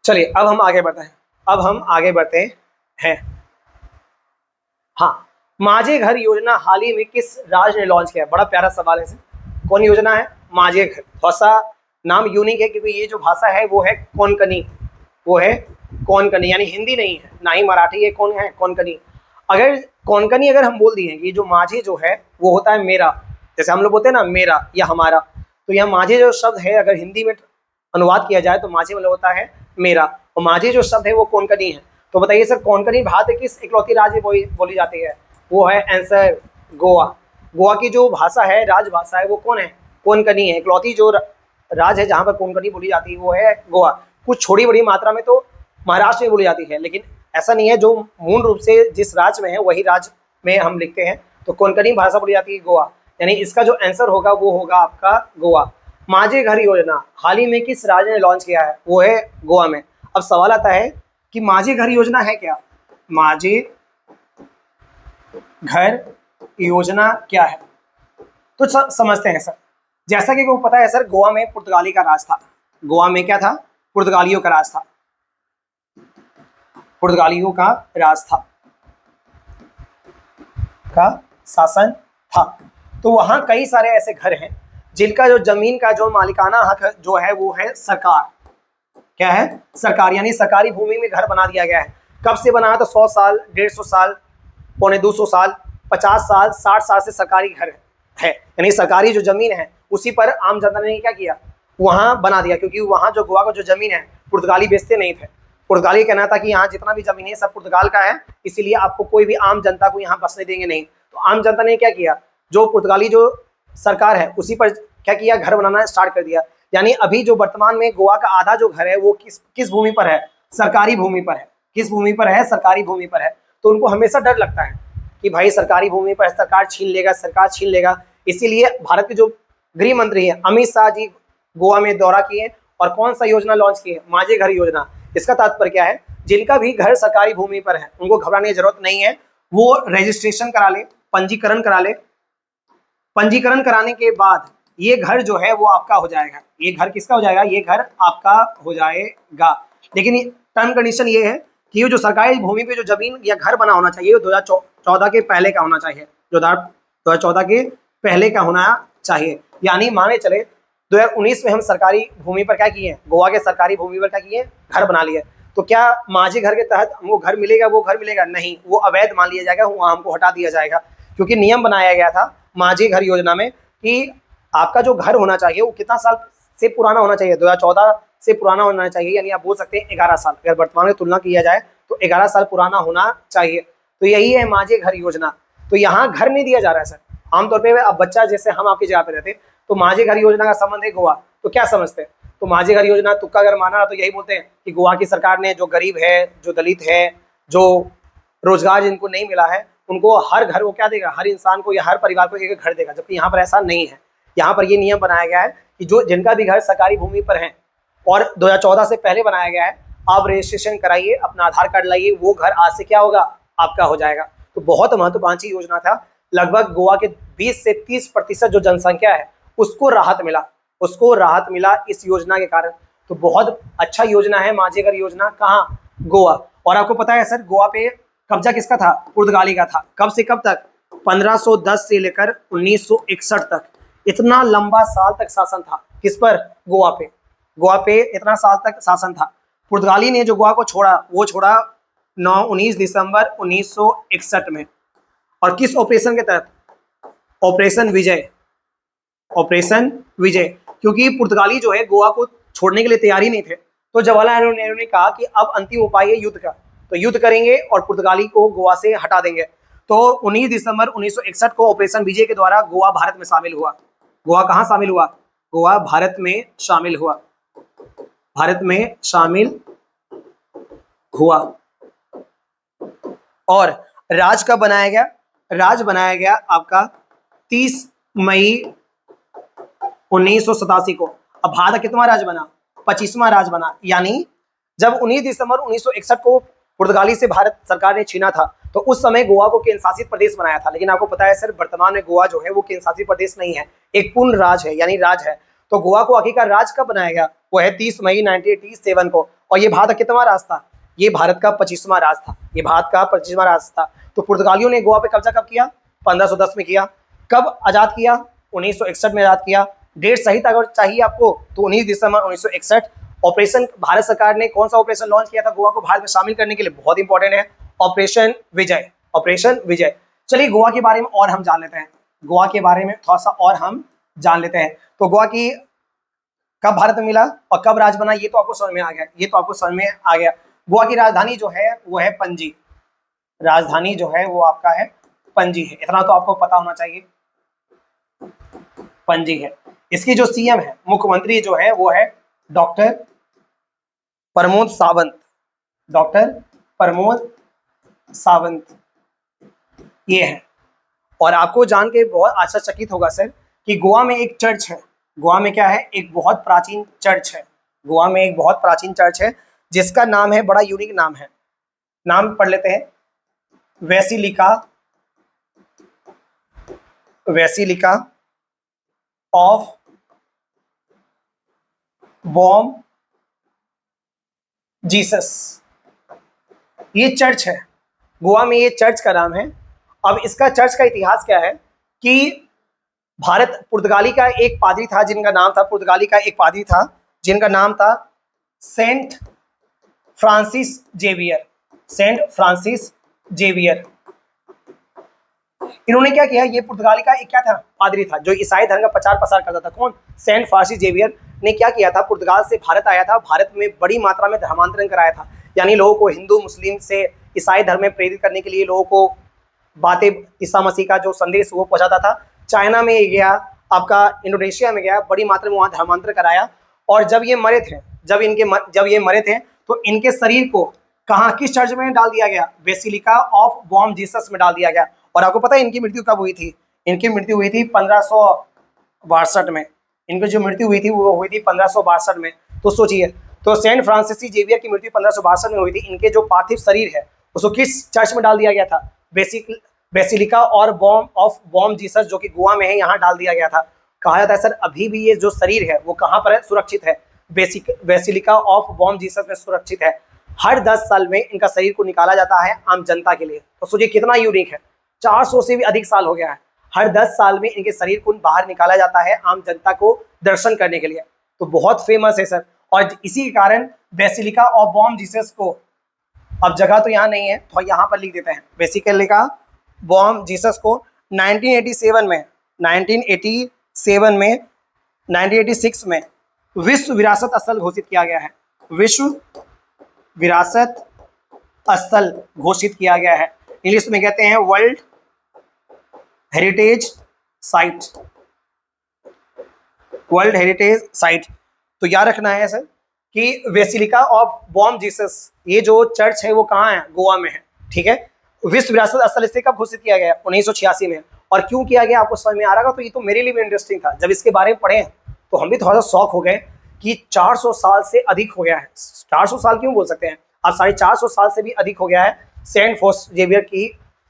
चलिए अब हम आगे बढ़ते हैं। हाँ, माझे घर योजना हाल ही में किस राज्य ने लॉन्च किया है? बड़ा प्यारा सवाल है। कौन योजना है? माझे घर। थोड़ा सा नाम यूनिक है क्योंकि ये जो भाषा है वो है कोंकणी, यानी हिंदी नहीं है, ना ही मराठी, ये कौन है? कोंकणी। अगर कोंकणी अगर हम बोल दिए कि जो माझे जो है वो होता है मेरा, जैसे हम लोग बोलते हैं ना मेरा या हमारा, तो यहाँ माझे जो शब्द है अगर हिंदी में अनुवाद किया जाए तो माझे मतलब होता है मेरा, और माझे जो शब्द है वो कोंकणी है। तो बताइए सर, कोंकणी भाषा किस इकलौती राज्य बोली जाती है? वो है आंसर गोवा। गोवा की जो भाषा है, राजभाषा है, वो कौन है? कोंकणी है। इकलौती जो राज्य है जहाँ पर कोंकणी बोली जाती है वो है गोवा। कुछ छोटी बड़ी मात्रा में तो महाराष्ट्र में बोली जाती है, लेकिन ऐसा नहीं है, जो मूल रूप से जिस राज्य में है वही राज्य में हम लिखते हैं। तो कोंकणी भाषा बोली जाती है गोवा, यानी इसका जो आंसर होगा वो होगा आपका गोवा। माझे घर योजना हाल ही में किस राज्य ने लॉन्च किया है? वो है गोवा में। अब सवाल आता है कि माझे घर योजना है क्या? माझे घर योजना क्या है? तो समझते हैं सर। जैसा कि आपको पता है सर, गोवा में पुर्तगाली का राज था। गोवा में क्या था? पुर्तगालियों का राज था। पुर्तगालियों का राज था, का शासन था। तो वहां कई सारे ऐसे घर हैं जिनका जो जमीन का जो मालिकाना हक जो है वो है सरकार। क्या है? सरकार, यानी सरकारी भूमि में घर बना दिया गया है। कब से बना है? तो 100 साल, 150 साल, 250 साल, 50 साल, 60 साल से सरकारी घर है, यानी सरकारी जो जमीन है उसी पर आम जनता ने क्या किया? वहां बना दिया, क्योंकि वहां जो गोवा का जो जमीन है पुर्तगाली बेचते नहीं थे। पुर्तगाली कहना था कि यहाँ जितना भी जमीन है सब पुर्तगाल का है, इसीलिए आपको कोई भी आम जनता को यहाँ बसने देंगे नहीं। तो आम जनता ने क्या किया? जो पुर्तगाली जो सरकार है उसी पर क्या किया? घर बनाना स्टार्ट कर दिया। यानी अभी जो वर्तमान में गोवा का आधा जो घर है वो किस भूमि पर है? सरकारी भूमि पर है। किस भूमि पर है? सरकारी भूमि पर है। तो उनको हमेशा डर लगता है कि भाई सरकारी भूमि पर सरकार छीन लेगा। इसीलिए भारत के जो गृह मंत्री है अमित शाह जी गोवा में दौरा किए और कौन सा योजना लॉन्च की है? माझे घर योजना। इसका तात्पर्य क्या है? जिनका भी घर सरकारी भूमि पर है उनको घबराने की जरूरत नहीं है, वो रजिस्ट्रेशन करा ले, पंजीकरण करा ले। पंजीकरण कराने के बाद ये घर जो है वो आपका हो जाएगा। ये घर किसका हो जाएगा? ये घर आपका हो जाएगा। लेकिन टर्म कंडीशन ये है कि ये जो सरकारी भूमि पे जो जमीन या घर बना होना चाहिए 2014 के पहले का होना चाहिए। 2014 के पहले का होना चाहिए। यानी माने चले 2019 में हम सरकारी भूमि पर क्या किए? गोवा के सरकारी भूमि पर क्या किए? घर बना लिए। तो क्या माझे घर के तहत हमको घर मिलेगा? वो घर मिलेगा नहीं, वो अवैध मान लिया जाएगा, वहाँ हमको हटा दिया जाएगा। क्योंकि नियम बनाया गया था माझे घर योजना में कि आपका जो घर होना चाहिए वो कितना साल से पुराना होना चाहिए? 2014 से पुराना होना चाहिए, यानी आप बोल सकते हैं 11 साल। अगर वर्तमान में तुलना किया जाए तो 11 साल पुराना होना चाहिए। तो यही है माझे घर योजना। तो यहाँ घर नहीं दिया जा रहा है सर। आमतौर पर अब बच्चा जैसे हम आपकी जगह पे रहते तो माझे घर योजना का संबंध है गोवा, तो क्या समझते हैं? तो माझे घर योजना तुक्का अगर माना तो यही बोलते हैं कि गोवा की सरकार ने जो गरीब है, जो दलित है, जो रोजगार जिनको नहीं मिला है, उनको हर घर वो क्या देगा? हर इंसान को या हर परिवार को एक घर देगा। जबकि यहाँ पर ऐसा नहीं है। यहाँ पर ये नियम बनाया गया है कि जो जिनका भी घर सरकारी भूमि पर है और 2014 से पहले बनाया गया है, आप रजिस्ट्रेशन कराइए, अपना आधार कार्ड लाइए, वो घर आज से क्या होगा? आपका हो जाएगा। तो बहुत महत्वाकांक्षी योजना था। लगभग गोवा के 20 से 30% जो जनसंख्या है उसको राहत मिला इस योजना के कारण। तो बहुत अच्छा योजना है माझे घर योजना। कहाँ? गोवा। और आपको पता है सर, गोवा पे कब्जा किसका था? पुर्तगाली का था। कब से कब तक? 1510 से लेकर 1961 तक। इतना लंबा साल तक शासन था। किस पर? गोवा पे। गोवा पे इतना साल तक शासन था। पुर्तगाली ने जो गोवा को छोड़ा वो छोड़ा 19 दिसंबर 1961 में। और किस ऑपरेशन के तहत? ऑपरेशन विजय। ऑपरेशन विजय। क्योंकि पुर्तगाली जो है गोवा को छोड़ने के लिए तैयार ही नहीं थे। तो जवाहरलाल नेहरू ने कहा कि अब अंतिम उपाय है युद्ध का, तो युद्ध करेंगे और पुर्तगाली को गोवा से हटा देंगे। तो 19 दिसंबर 1961 को ऑपरेशन विजय के द्वारा गोवा भारत में शामिल हुआ। गोवा कहाँ शामिल हुआ? गोवा भारत में शामिल हुआ। भारत में शामिल हुआ। और राज्य कब बनाया गया? राज्य बनाया गया आपका 30 मई 1987 को। अब भारत कितवां राज्य बना? 25वां राज्य बना। यानी जब 19 दिसंबर 1961 को पुर्तगाली से भारत सरकार ने छीना था तो उस समय गोवा को केंद्र शासित प्रदेश बनाया था। लेकिन आपको पता है सर, वर्तमान में गोवा जो है वो केंद्र शासित प्रदेश नहीं है, एक पूर्ण राज्य है, यानी राज्य है। तो गोवा को आखिरकार राज्य कब बनाया गया? वो है 30 मई 1987 को। और ये भारत का कितवां राज्य था? ये भारत का 25वां राज्य था। ये भारत का 25वां राज्य था। तो पुर्तगालियों ने गोवा पे कब्जा कब किया? 1510 में किया। कब आजाद किया? 1961 में आजाद किया। डेट सही अगर चाहिए आपको तो 19 दिसंबर 1961। ऑपरेशन भारत सरकार ने कौन सा ऑपरेशन लॉन्च किया था गोवा को भारत में शामिल करने के लिए? बहुत इंपॉर्टेंट है, ऑपरेशन विजय। ऑपरेशन विजय। चलिए गोवा के बारे में और हम जान लेते हैं। गोवा के बारे में थोड़ा सा और हम जान लेते हैं। तो गोवा की कब भारत में मिला और कब राज्य बना, ये तो आपको समझ में आ गया। ये तो आपको समझ में आ गया। गोवा की राजधानी जो है वो है पणजी। राजधानी जो है वो आपका है पणजी है, इतना तो आपको पता होना चाहिए, पणजी है। इसकी जो सीएम है, मुख्यमंत्री जो है वो है डॉक्टर प्रमोद सावंत। डॉक्टर प्रमोद सावंत ये है। और आपको जान के बहुत आश्चर्यचकित होगा सर कि गोवा में एक चर्च है। गोवा में क्या है? एक बहुत प्राचीन चर्च है। गोवा में एक बहुत प्राचीन चर्च है जिसका नाम है, बड़ा यूनिक नाम है, नाम पढ़ लेते हैं, basilica, basilica of Bom Jesus. ये चर्च है, गोवा में ये चर्च का नाम है। अब इसका चर्च का इतिहास क्या है कि भारत पुर्तगाली का एक पादरी था जिनका नाम था, पुर्तगाली का एक पादरी था जिनका नाम था Saint Francis Xavier. Saint Francis Xavier. इन्होंने क्या किया? ये पुर्तगाली का एक क्या था? पादरी था जो ईसाई धर्म का प्रचार प्रसार करता था। कौन? सेंट फ्रांसिस जेवियर ने क्या किया था? पुर्तगाल से भारत आया था, भारत में बड़ी मात्रा में धर्मांतरण कराया था, यानी लोगों को हिंदू मुस्लिम से ईसाई धर्म में प्रेरित करने के लिए लोगों को बातें, ईसा मसीह का जो संदेश वो पहुंचाता था। चाइना में गया, आपका इंडोनेशिया में गया, बड़ी मात्रा में वहां धर्मांतर कराया। और जब ये मरे थे, जब ये मरे थे तो इनके शरीर को कहाँ, किस चर्च में डाल दिया गया? बेसिलिका ऑफ बॉम जीसस में डाल दिया गया। और आपको पता है इनकी मृत्यु कब हुई थी? इनकी मृत्यु हुई थी 1562 में। इनकी जो मृत्यु हुई थी वो हुई थी 1562 में। तो सोचिए, तो सेंट फ्रांसिस जेवियर की मृत्यु 1562 में हुई थी। इनके जो पार्थिव शरीर है उसको किस चर्च में डाल दिया गया था? बेसिलिका और बॉम ऑफ बॉम जीसस जो कि गोवा में है, यहाँ डाल दिया गया था। कहा जाता है सर अभी भी ये जो शरीर है वो कहाँ पर है? सुरक्षित है, बेसिलिका ऑफ बॉम जीसस में सुरक्षित है। हर 10 साल में इनका शरीर को निकाला जाता है आम जनता के लिए। तो सोचिए कितना यूनिक है, 400 से भी अधिक साल हो गया है, हर 10 साल में इनके शरीर को बाहर निकाला जाता है आम जनता को दर्शन करने के लिए। तो बहुत फेमस है सर। और इसी के कारण बेसिलिका ऑफ बॉम जीसस को, अब जगह तो यहाँ नहीं है तो यहाँ पर लिख देते हैं, बेसिलिका बॉम जीसस को 1987 में 1986 में विश्व विरासत स्थल घोषित किया गया है। विश्व विरासत स्थल घोषित किया गया है। इंग्लिश में कहते हैं world heritage site. World heritage site. तो याद रखना है सर कि बेसिलिका ऑफ बॉम जीसस, ये जो चर्च है वो कहाँ है? गोवा में है। ठीक है। विश्व विरासत स्थल इसे कब घोषित किया गया? 1986 में। और क्यों किया गया आपको समझ में आ रहा है? तो ये तो मेरे लिए भी इंटरेस्टिंग था, जब इसके बारे में पढ़े तो हम भी थोड़ा सा शौक हो गए कि 400 साल से अधिक हो गया है। 400 साल क्यों बोल सकते हैं आप, 450 साल से भी अधिक हो गया है सेंट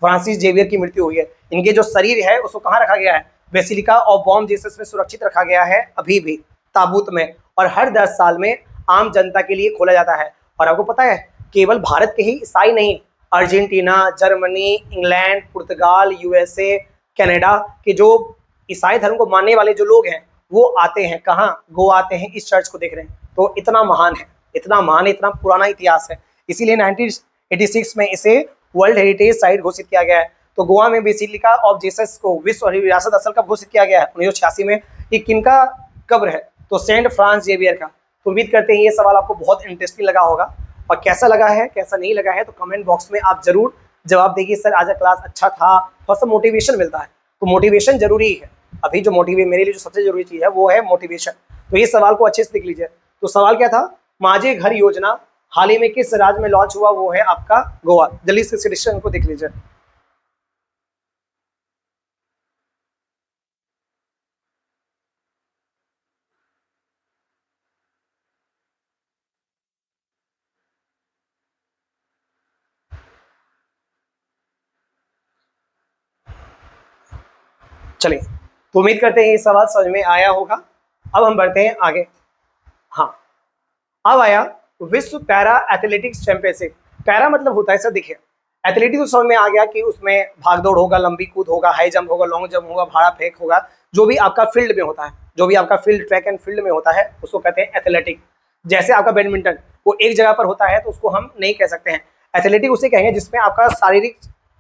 फ्रांसिस जेवियर की मृत्यु हुई है। इनके जो शरीर है उसको कहाँ रखा गया है? बेसिलिका ऑफ बॉम जीसस में सुरक्षित रखा गया है अभी भी, ताबूत में। और हर 10 साल में आम जनता के लिए खोला जाता है। और आपको पता है केवल भारत के ही ईसाई नहीं, अर्जेंटीना, जर्मनी, इंग्लैंड, पुर्तगाल, यूएसए, कनाडा के जो ईसाई धर्म को मानने वाले जो लोग हैं वो आते हैं कहाँ? गोवा आते हैं इस चर्च को देख रहे हैं। तो इतना महान है, इतना महान, इतना पुराना इतिहास है। इसीलिए 1986 में इसे वर्ल्ड हेरिटेज साइट घोषित किया गया है। तो गोवा में बेसिलिका ऑफ जीसस को विश्व विरासत स्थल कब घोषित किया गया है? 1986 में। ये किनका कब्र है? तो सेंट फ्रांस जेवियर का। तो उम्मीद करते हैं ये सवाल आपको बहुत इंटरेस्टिंग लगा होगा, और कैसा लगा है कैसा नहीं लगा है तो कमेंट बॉक्स में आप जरूर जवाब देखिए। सर आज का क्लास अच्छा था, थोड़ा सा मोटिवेशन मिलता है, तो मोटिवेशन जरूरी है। अभी जो मेरे लिए जो सबसे जरूरी चीज है वो है मोटिवेशन। तो ये सवाल को अच्छे से देख लीजिए। तो सवाल क्या था? माझे घर योजना हाल ही में किस राज्य में लॉन्च हुआ? वो है आपका गोवा। जल्दी से डिस्कशन को देख लीजिए। चलिए, तो उम्मीद करते हैं ये सवाल समझ में आया होगा। अब हम बढ़ते हैं आगे। हाँ, अब आया विश्व पैरा एथलेटिक्स चैंपियनशिप। पैरा मतलब होता है सर, देखिए एथलेटिक्स तो समझ में आ गया कि उसमें भाग दौड़ होगा, लंबी कूद होगा, हाई जंप होगा, लॉन्ग जंप होगा, भाला फेंक होगा, जो भी आपका फील्ड में होता है, जो भी आपका फील्ड ट्रैक एंड फील्ड में होता है उसको कहते हैं एथलेटिक। जैसे आपका बैडमिंटन वो एक जगह पर होता है तो उसको हम नहीं कह सकते हैं एथलेटिक, उसे कहेंगे जिसमें आपका शारीरिक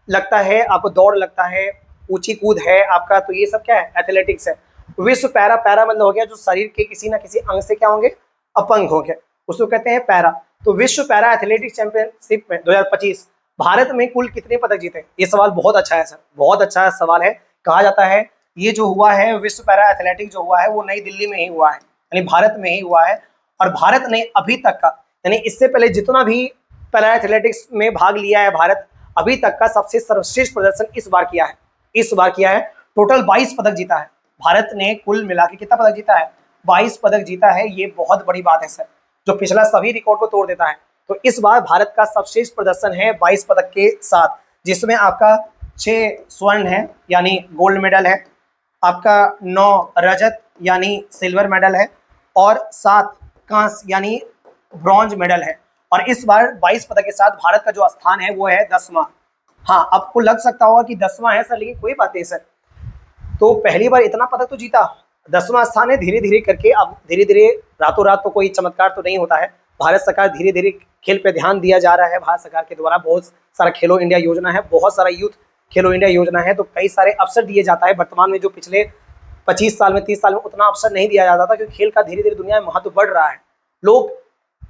लगता है, आपको दौड़ लगता है, ऊंची कूद है आपका, तो ये सब क्या है, एथलेटिक्स है। विश्व पैरा, पैरा मतलब हो गया जो शरीर के किसी ना किसी अंग से क्या होंगे, अपंग होंगे, उसको कहते हैं पैरा। तो विश्व पैरा एथलेटिक्स चैंपियनशिप में 2025 भारत में कुल कितने पदक जीते? ये सवाल बहुत अच्छा है सर, बहुत अच्छा सवाल है। कहा जाता है ये जो हुआ है विश्व पैरा एथलेटिक्स जो हुआ है वो नई दिल्ली में ही हुआ है, यानी भारत में ही हुआ है। और भारत ने अभी तक का, यानी इससे पहले जितना भी पैरा एथलेटिक्स में भाग लिया है भारत, अभी तक का सबसे सर्वश्रेष्ठ प्रदर्शन इस बार किया है, इस बार किया है। टोटल 22 पदक जीता है भारत ने, कुल मिला के कितना पदक जीता है, 22 पदक जीता है। ये बहुत बड़ी बात है सर, जो पिछला सभी रिकॉर्ड को तोड़ देता है। तो इस बार भारत का सर्वश्रेष्ठ प्रदर्शन है 22 पदक के साथ, जिसमें आपका 6 स्वर्ण है यानी गोल्ड मेडल है, आपका 9 रजत यानी सिल्वर मेडल है, और 7 कांस्य यानी ब्रॉन्ज मेडल है। और इस बार 22 पदक के साथ भारत का जो स्थान है वो है 10वां। हाँ, आपको लग सकता होगा कि 10वां है सर, लेकिन कोई बात नहीं सर, तो पहली बार इतना पदक तो जीता, 10वां स्थान है। धीरे धीरे करके, अब धीरे धीरे, रातों रात तो कोई चमत्कार तो नहीं होता है। भारत सरकार धीरे धीरे खेल पे ध्यान दिया जा रहा है, भारत सरकार के द्वारा बहुत सारा खेलो इंडिया योजना है, बहुत सारा यूथ खेलो इंडिया योजना है, तो कई सारे अवसर दिए जाता है वर्तमान में, जो पिछले 25 साल में 30 साल में उतना अवसर नहीं दिया जाता था, क्योंकि खेल का धीरे धीरे दुनिया में महत्व बढ़ रहा है। लोग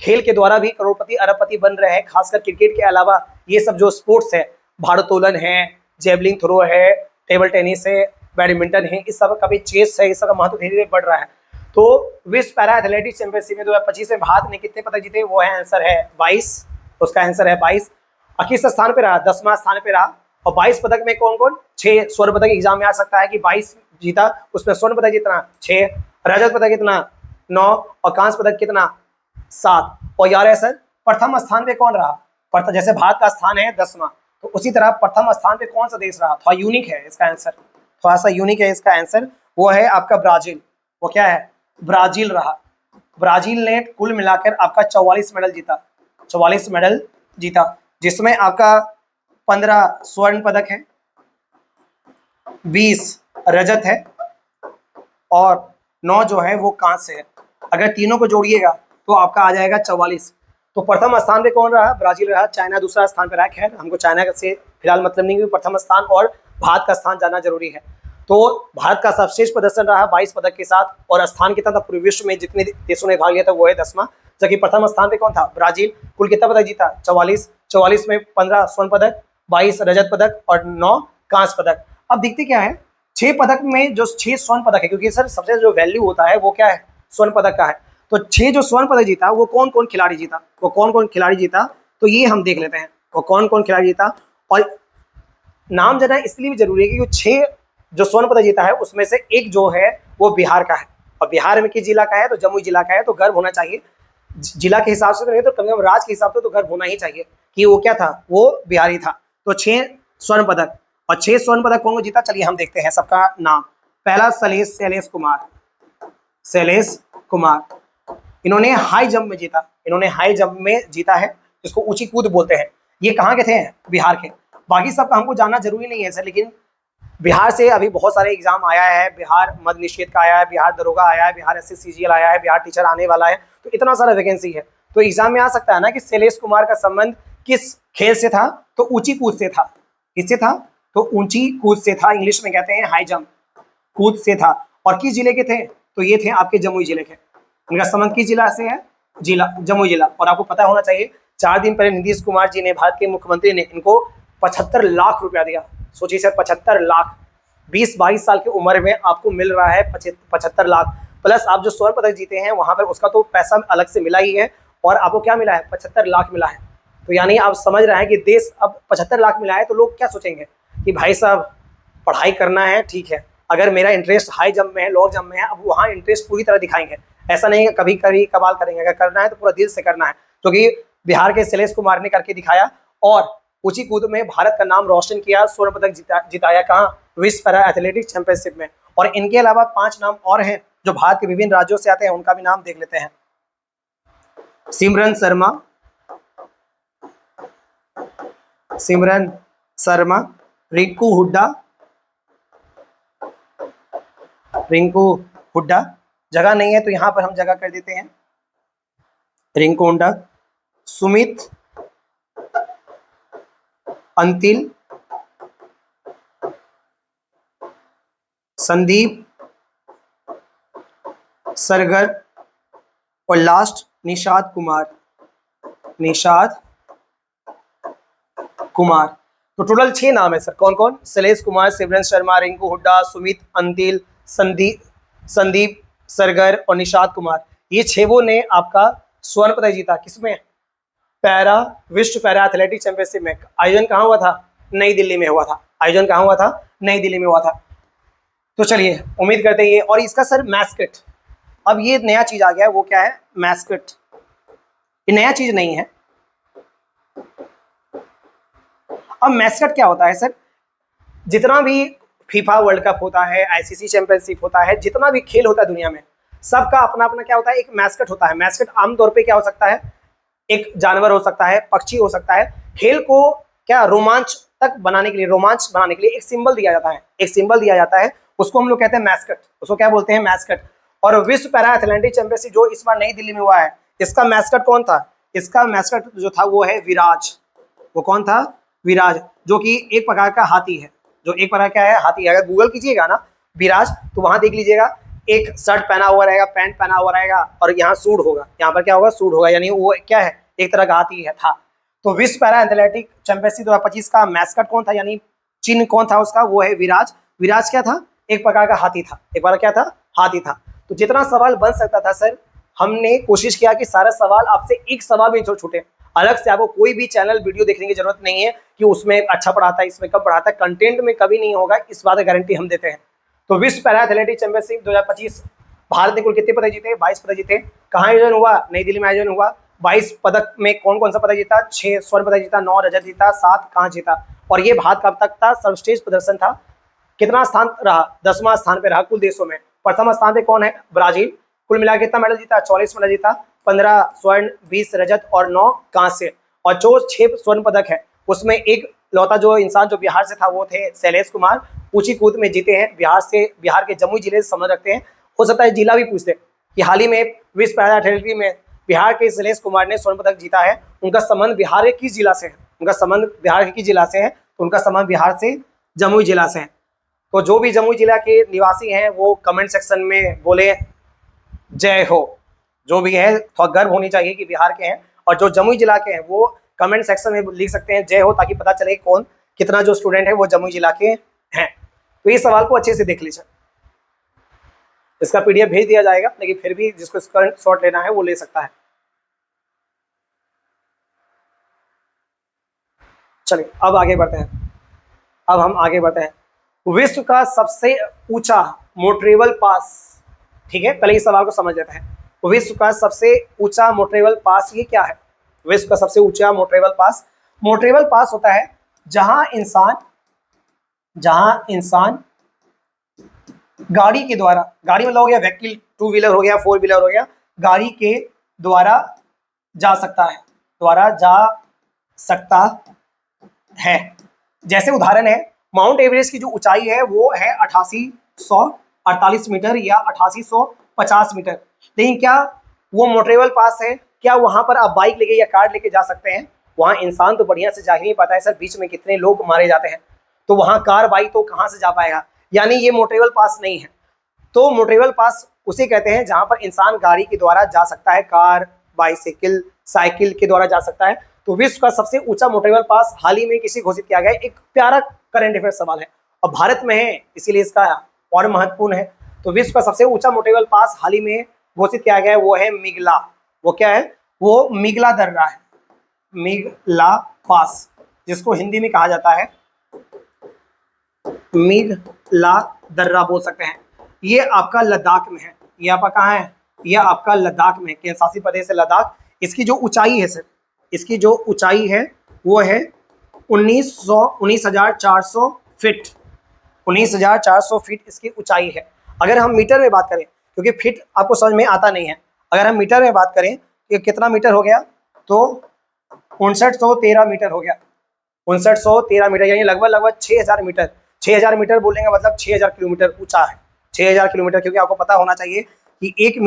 खेल के द्वारा भी करोड़पति अरबपति बन रहे हैं, खासकर क्रिकेट के अलावा ये सब जो स्पोर्ट्स है, भारोत्तोलन है, जेवलिन थ्रो है, टेबल टेनिस है, बैडमिंटन है, इस सब का भी, चेस है, इस सब का महत्व धीरे धीरे बढ़ रहा है। तो विश्व पैरा एथलेटिक्स चैंपियनशिप में 2025 में भारत ने कितने पदक जीते? वो है आंसर है 22, उसका आंसर है 22। किस स्थान पे रहा? 10वां स्थान पे रहा। और 22 पदक में कौन कौन? 6 स्वर्ण पदक एग्जाम में आ सकता है कि 22 जीता, उसमें स्वर्ण पदक कितना? 6, रजत पदक कितना? 9, और कांस्य पदक कितना? 7। और यार है सर, प्रथम स्थान पे कौन रहा? जैसे भारत का स्थान है 10वां, तो उसी तरह प्रथम स्थान पे कौन सा देश रहा? थोड़ा यूनिक है इसका आंसर, थोड़ा सा यूनिक है इसका आंसर, वो है आपका ब्राजील। वो क्या है? ब्राजील रहा। ब्राजील ने कुल मिलाकर आपका 44 मेडल जीता, 44 मेडल जीता, जिसमें आपका 15 स्वर्ण पदक है, 20 रजत है, और 9 जो है वो कांस्य है। अगर तीनों को जोड़िएगा तो आपका आ जाएगा 44। तो प्रथम स्थान पे कौन रहा? ब्राजील रहा। चाइना दूसरा स्थान पे रहा। खैर, हमको चाइना से फिलहाल मतलब नहीं, क्योंकि प्रथम स्थान और भारत का स्थान जानना जरूरी है। तो भारत का सर्वश्रेष्ठ प्रदर्शन रहा 22 पदक के साथ, और स्थान कितना था पूरे विश्व में जितने देशों ने भाग लिया था वो है 10वां। जबकि प्रथम स्थान पे कौन था? ब्राजील। कुल कितना पदक जीता? 44। 44 में 15 स्वर्ण पदक, 22 रजत पदक और 9 कांस्य पदक। अब देखते क्या है, 6 पदक में जो 6 स्वर्ण पदक है, क्योंकि सर सबसे जो वैल्यू होता है वो क्या है? स्वर्ण पदक का है। तो 6 जो स्वर्ण पदक जीता वो कौन कौन खिलाड़ी जीता? वो कौन कौन खिलाड़ी जीता? तो ये हम देख लेते हैं वो कौन कौन खिलाड़ी जीता। और नाम जाना इसलिए भी जरूरी है क्योंकि 6 जो स्वर्ण पदक जीता है उसमें से एक जो है वो बिहार का है, और बिहार में किस जिला का है? तो जमुई जिला का है। तो गर्व होना चाहिए, जिला के हिसाब से तो नहीं, तो कम से कम राज्य के हिसाब से तो गर्व होना ही चाहिए कि वो क्या था, वो बिहारी था। तो 6 स्वर्ण पदक, और 6 स्वर्ण पदक कौन को जीता? चलिए हम देखते हैं सबका नाम। पहला शैलेश कुमार, शैलेश कुमार, इन्होंने हाई जंप में जीता, इन्होंने हाई जंप में जीता है, जिसको ऊंची कूद बोलते हैं। ये कहाँ के थे? बिहार के। बाकी सबका हमको जानना जरूरी नहीं है सर, लेकिन बिहार से अभी बहुत सारे एग्जाम आया है, बिहार मद्य निषेध का आया है, बिहार दरोगा आया है, बिहार SSCGL आया है, बिहार टीचर आने वाला है, तो इतना सारा वैकेंसी है। तो एग्जाम में आ सकता है ना कि शैलेश कुमार का संबंध किस खेल से था? तो ऊंची कूद से था। किससे था? तो ऊंची कूद से था, इंग्लिश में कहते हैं हाई जंप, कूद से था। और किस जिले के थे? तो ये थे आपके जमुई जिले के। इनका संबंध किस जिला से है? जिला जमुई जिला। और आपको पता होना चाहिए 4 दिन पहले नीतीश कुमार जी ने, भारत के मुख्यमंत्री ने, इनको 75 लाख रुपया दिया। सोचिए सर, 75 लाख, 20-22 साल की उम्र में आपको मिल रहा है 75 लाख, प्लस आप जो स्वर्ण पदक जीते हैं वहां पर उसका तो पैसा अलग से मिला ही है, और आपको क्या मिला है? 75 लाख मिला है। तो यानी आप समझ रहे हैं कि देश अब 75 लाख मिला है, तो लोग क्या सोचेंगे कि भाई साहब पढ़ाई करना है, ठीक है, अगर मेरा इंटरेस्ट हाई जंप में है, लॉन्ग जंप में है, अब वहाँ इंटरेस्ट पूरी तरह दिखाएंगे। ऐसा नहीं है कभी कभी कबाल करेंगे, अगर करना है तो पूरा दिल से करना है, क्योंकि बिहार के शैलेश कुमार ने करके दिखाया। और ऊंची कूद में भारत का नाम रोशन किया, स्वर्ण पदक जिताया कहाँ, विश्व पैरा एथलेटिक्स चैंपियनशिप में। और इनके अलावा 5 नाम और हैं जो भारत के विभिन्न राज्यों से आते हैं, उनका भी नाम देख लेते हैं। सिमरन शर्मा, रिंकू हुड्डा, जगह नहीं है तो यहां पर हम जगह कर देते हैं, रिंकू हुड्डा, सुमित अंतिल, संदीप सरगर और लास्ट निषाद कुमार। तो टोटल 6 नाम है सर। कौन कौन? शैलेश कुमार, सिमरन शर्मा, रिंकू हुड्डा, सुमित अंतिल, संदीप सरगर और निषाद कुमार। ये 6 ने आपका स्वर्ण पदक जीता। किसमें? विश्व पैरा एथलेटिक्स चैंपियनशिप में। आयोजन कहाँ हुआ था? नई दिल्ली में हुआ था। आयोजन कहाँ हुआ था? नई दिल्ली में हुआ था। तो चलिए, उम्मीद करते हैं ये। और इसका सर मैस्कट, अब ये नया चीज आ गया है, वो क्या है? मैस्कट। ये नया चीज नहीं है। अब मैस्कट क्या होता है सर? जितना भी फीफा वर्ल्ड कप होता है, आईसीसी चैंपियनशिप होता है, जितना भी खेल होता है दुनिया में, सबका अपना अपना क्या होता है? एक मैस्कट होता है। मैस्कट आमतौर पे क्या हो सकता है? एक जानवर हो सकता है, पक्षी हो सकता है। खेल को क्या रोमांच बनाने के लिए एक सिंबल दिया जाता है, उसको हम लोग कहते हैं मैस्कट। उसको क्या बोलते हैं? मैस्कट। और विश्व पैरा एथलेटिक्स चैंपियनशिप जो इस बार नई दिल्ली में हुआ है, इसका मैस्कट कौन था? इसका मैस्कट जो था वो है विराज। वो कौन था? विराज, जो कि एक प्रकार का हाथी है। हाथी है। अगर गूगल कीजिएगा ना विराज, तो वहां देख लीजिएगा, एक शर्ट पहना हुआ रहेगा, पैंट पहना हुआ रहेगा, और यहाँ सूट होगा। यहाँ पर क्या होगा? सूट होगा, यानी वो क्या है? एक तरह का हाथी है था। तो विश्व पैरा एथलेटिक चैंपियनशिप 2025 का मैस्कट कौन था, यानी चिन्ह कौन था उसका? वो है विराज। विराज क्या था? एक प्रकार का हाथी था। हाथी था। तो जितना सवाल बन सकता था सर, हमने कोशिश किया कि सारा सवाल आपसे एक सवाल भी छूटे। अलग से आपको कोई भी चैनल वीडियो देखने की जरूरत नहीं है कि उसमें अच्छा पढ़ाता है, इसमें कम पढ़ाता है। कंटेंट में कभी नहीं होगा, इस बात की गारंटी हम देते हैं। तो विश्व पैरा एथलेटिक्स चैंपियनशिप 2025 भारत ने कुल कितने पदक जीते? 22 पदक जीते। कहाँ आयोजन हुआ? नई दिल्ली में आयोजन हुआ। 22 पदक में कौन कौन सा पदक जीता? 6 स्वर्ण पदक जीता, 9 रजत जीता, 7 कांस्य जीता। और ये भारत का अब तक का सर्वश्रेष्ठ प्रदर्शन था। कितना स्थान रहा? 10वां स्थान पे रहा कुल देशों में। प्रथम स्थान पे कौन है? ब्राजील। कुल मिला कितना मेडल जीता? 44 मेडल जीता, 15 स्वर्ण, 20 रजत और 9 कांस्य। और जो 6 स्वर्ण पदक है, उसमें एक लौता जो इंसान जो बिहार से था वो थे शैलेश कुमार। ऊंची कूद में जीते हैं बिहार के जमुई जिले से संबंध रखते हैं। हो सकता है जिला भी पूछते कि हाल ही में विश्व पैरा एथलेटिक्स में बिहार के शैलेश कुमार ने स्वर्ण पदक जीता है। उनका संबंध बिहार के किस जिला से है? तो उनका संबंध बिहार से जमुई जिला से है। तो जो भी जमुई जिला के निवासी हैं वो कमेंट सेक्शन में बोले जय हो। जो भी है थोड़ा गर्व होनी चाहिए कि बिहार के हैं। और जो जमुई जिला के हैं वो कमेंट सेक्शन में लिख सकते हैं जय हो, ताकि पता चले कौन कितना जो स्टूडेंट है वो जमुई जिला के हैं। तो इस सवाल को अच्छे से देख लीजिए। इसका पीडीएफ भेज दिया जाएगा, लेकिन फिर भी जिसको स्क्रीनशॉट लेना है वो ले सकता है। चलिए अब आगे बढ़ते हैं। विश्व का सबसे ऊंचा मोटरेबल पास, ठीक है, पहले इस सवाल को समझ लेते हैं। विश्व का सबसे ऊंचा मोटरेबल पास ये क्या है? विश्व का सबसे ऊंचा मोटरेबल पास होता है जहां इंसान गाड़ी के द्वारा, गाड़ी मतलब हो गया व्हीकल, 2 व्हीलर हो गया, 4 व्हीलर हो गया, गाड़ी के द्वारा जा सकता है। जैसे उदाहरण है, माउंट एवरेस्ट की जो ऊंचाई है वो है 8848 मीटर या 8850 मीटर। लेकिन क्या वो मोटरेबल पास है? क्या वहां पर आप बाइक लेके या कार लेके जा सकते हैं? वहां इंसान तो बढ़िया से जा ही नहीं पाता है सर, बीच में कितने लोग मारे जाते हैं। तो वहां कार बाइक तो कहां से जा पाएगा? यानी ये मोटरेबल पास नहीं है। तो मोटरेबल पास उसे कहते हैं जहां पर इंसान गाड़ी के द्वारा जा सकता है, कार, बाइसिकल, साइकिल के द्वारा जा सकता है। तो विश्व का सबसे ऊंचा मोटरेबल पास हाल ही में किसी घोषित किया गया है। एक प्यारा करंट अफेयर सवाल है और भारत में है, इसीलिए इसका और महत्वपूर्ण है। तो विश्व का सबसे ऊंचा मोटरेबल पास हाल ही में घोषित किया गया है, वो है मिगला। वो क्या है? वो मिगला दर्रा है, मिगला पास, जिसको हिंदी में कहा जाता है मिगला दर्रा बोल सकते हैं। ये आपका लद्दाख में है। ये आपका कहाँ है? ये आपका लद्दाख में, केंद्र शासित प्रदेश है लद्दाख। इसकी जो ऊंचाई है सर, इसकी जो ऊंचाई है वो है 19,400 फीट, 19,400 फीट इसकी ऊंचाई है। अगर हम मीटर में बात करें, क्योंकि फीट आपको समझ में आता नहीं है, अगर हम मीटर में बात करें कि कितना मीटर हो गया, तो 5913 मीटर हो गया, 5913 मीटर, यानी लगभग 6000 मीटर। 6000 मीटर बोलेंगे मतलब 6000 किलोमीटर ऊंचा है, 6000 किलोमीटर। क्योंकि आपको पता होना चाहिए कि एक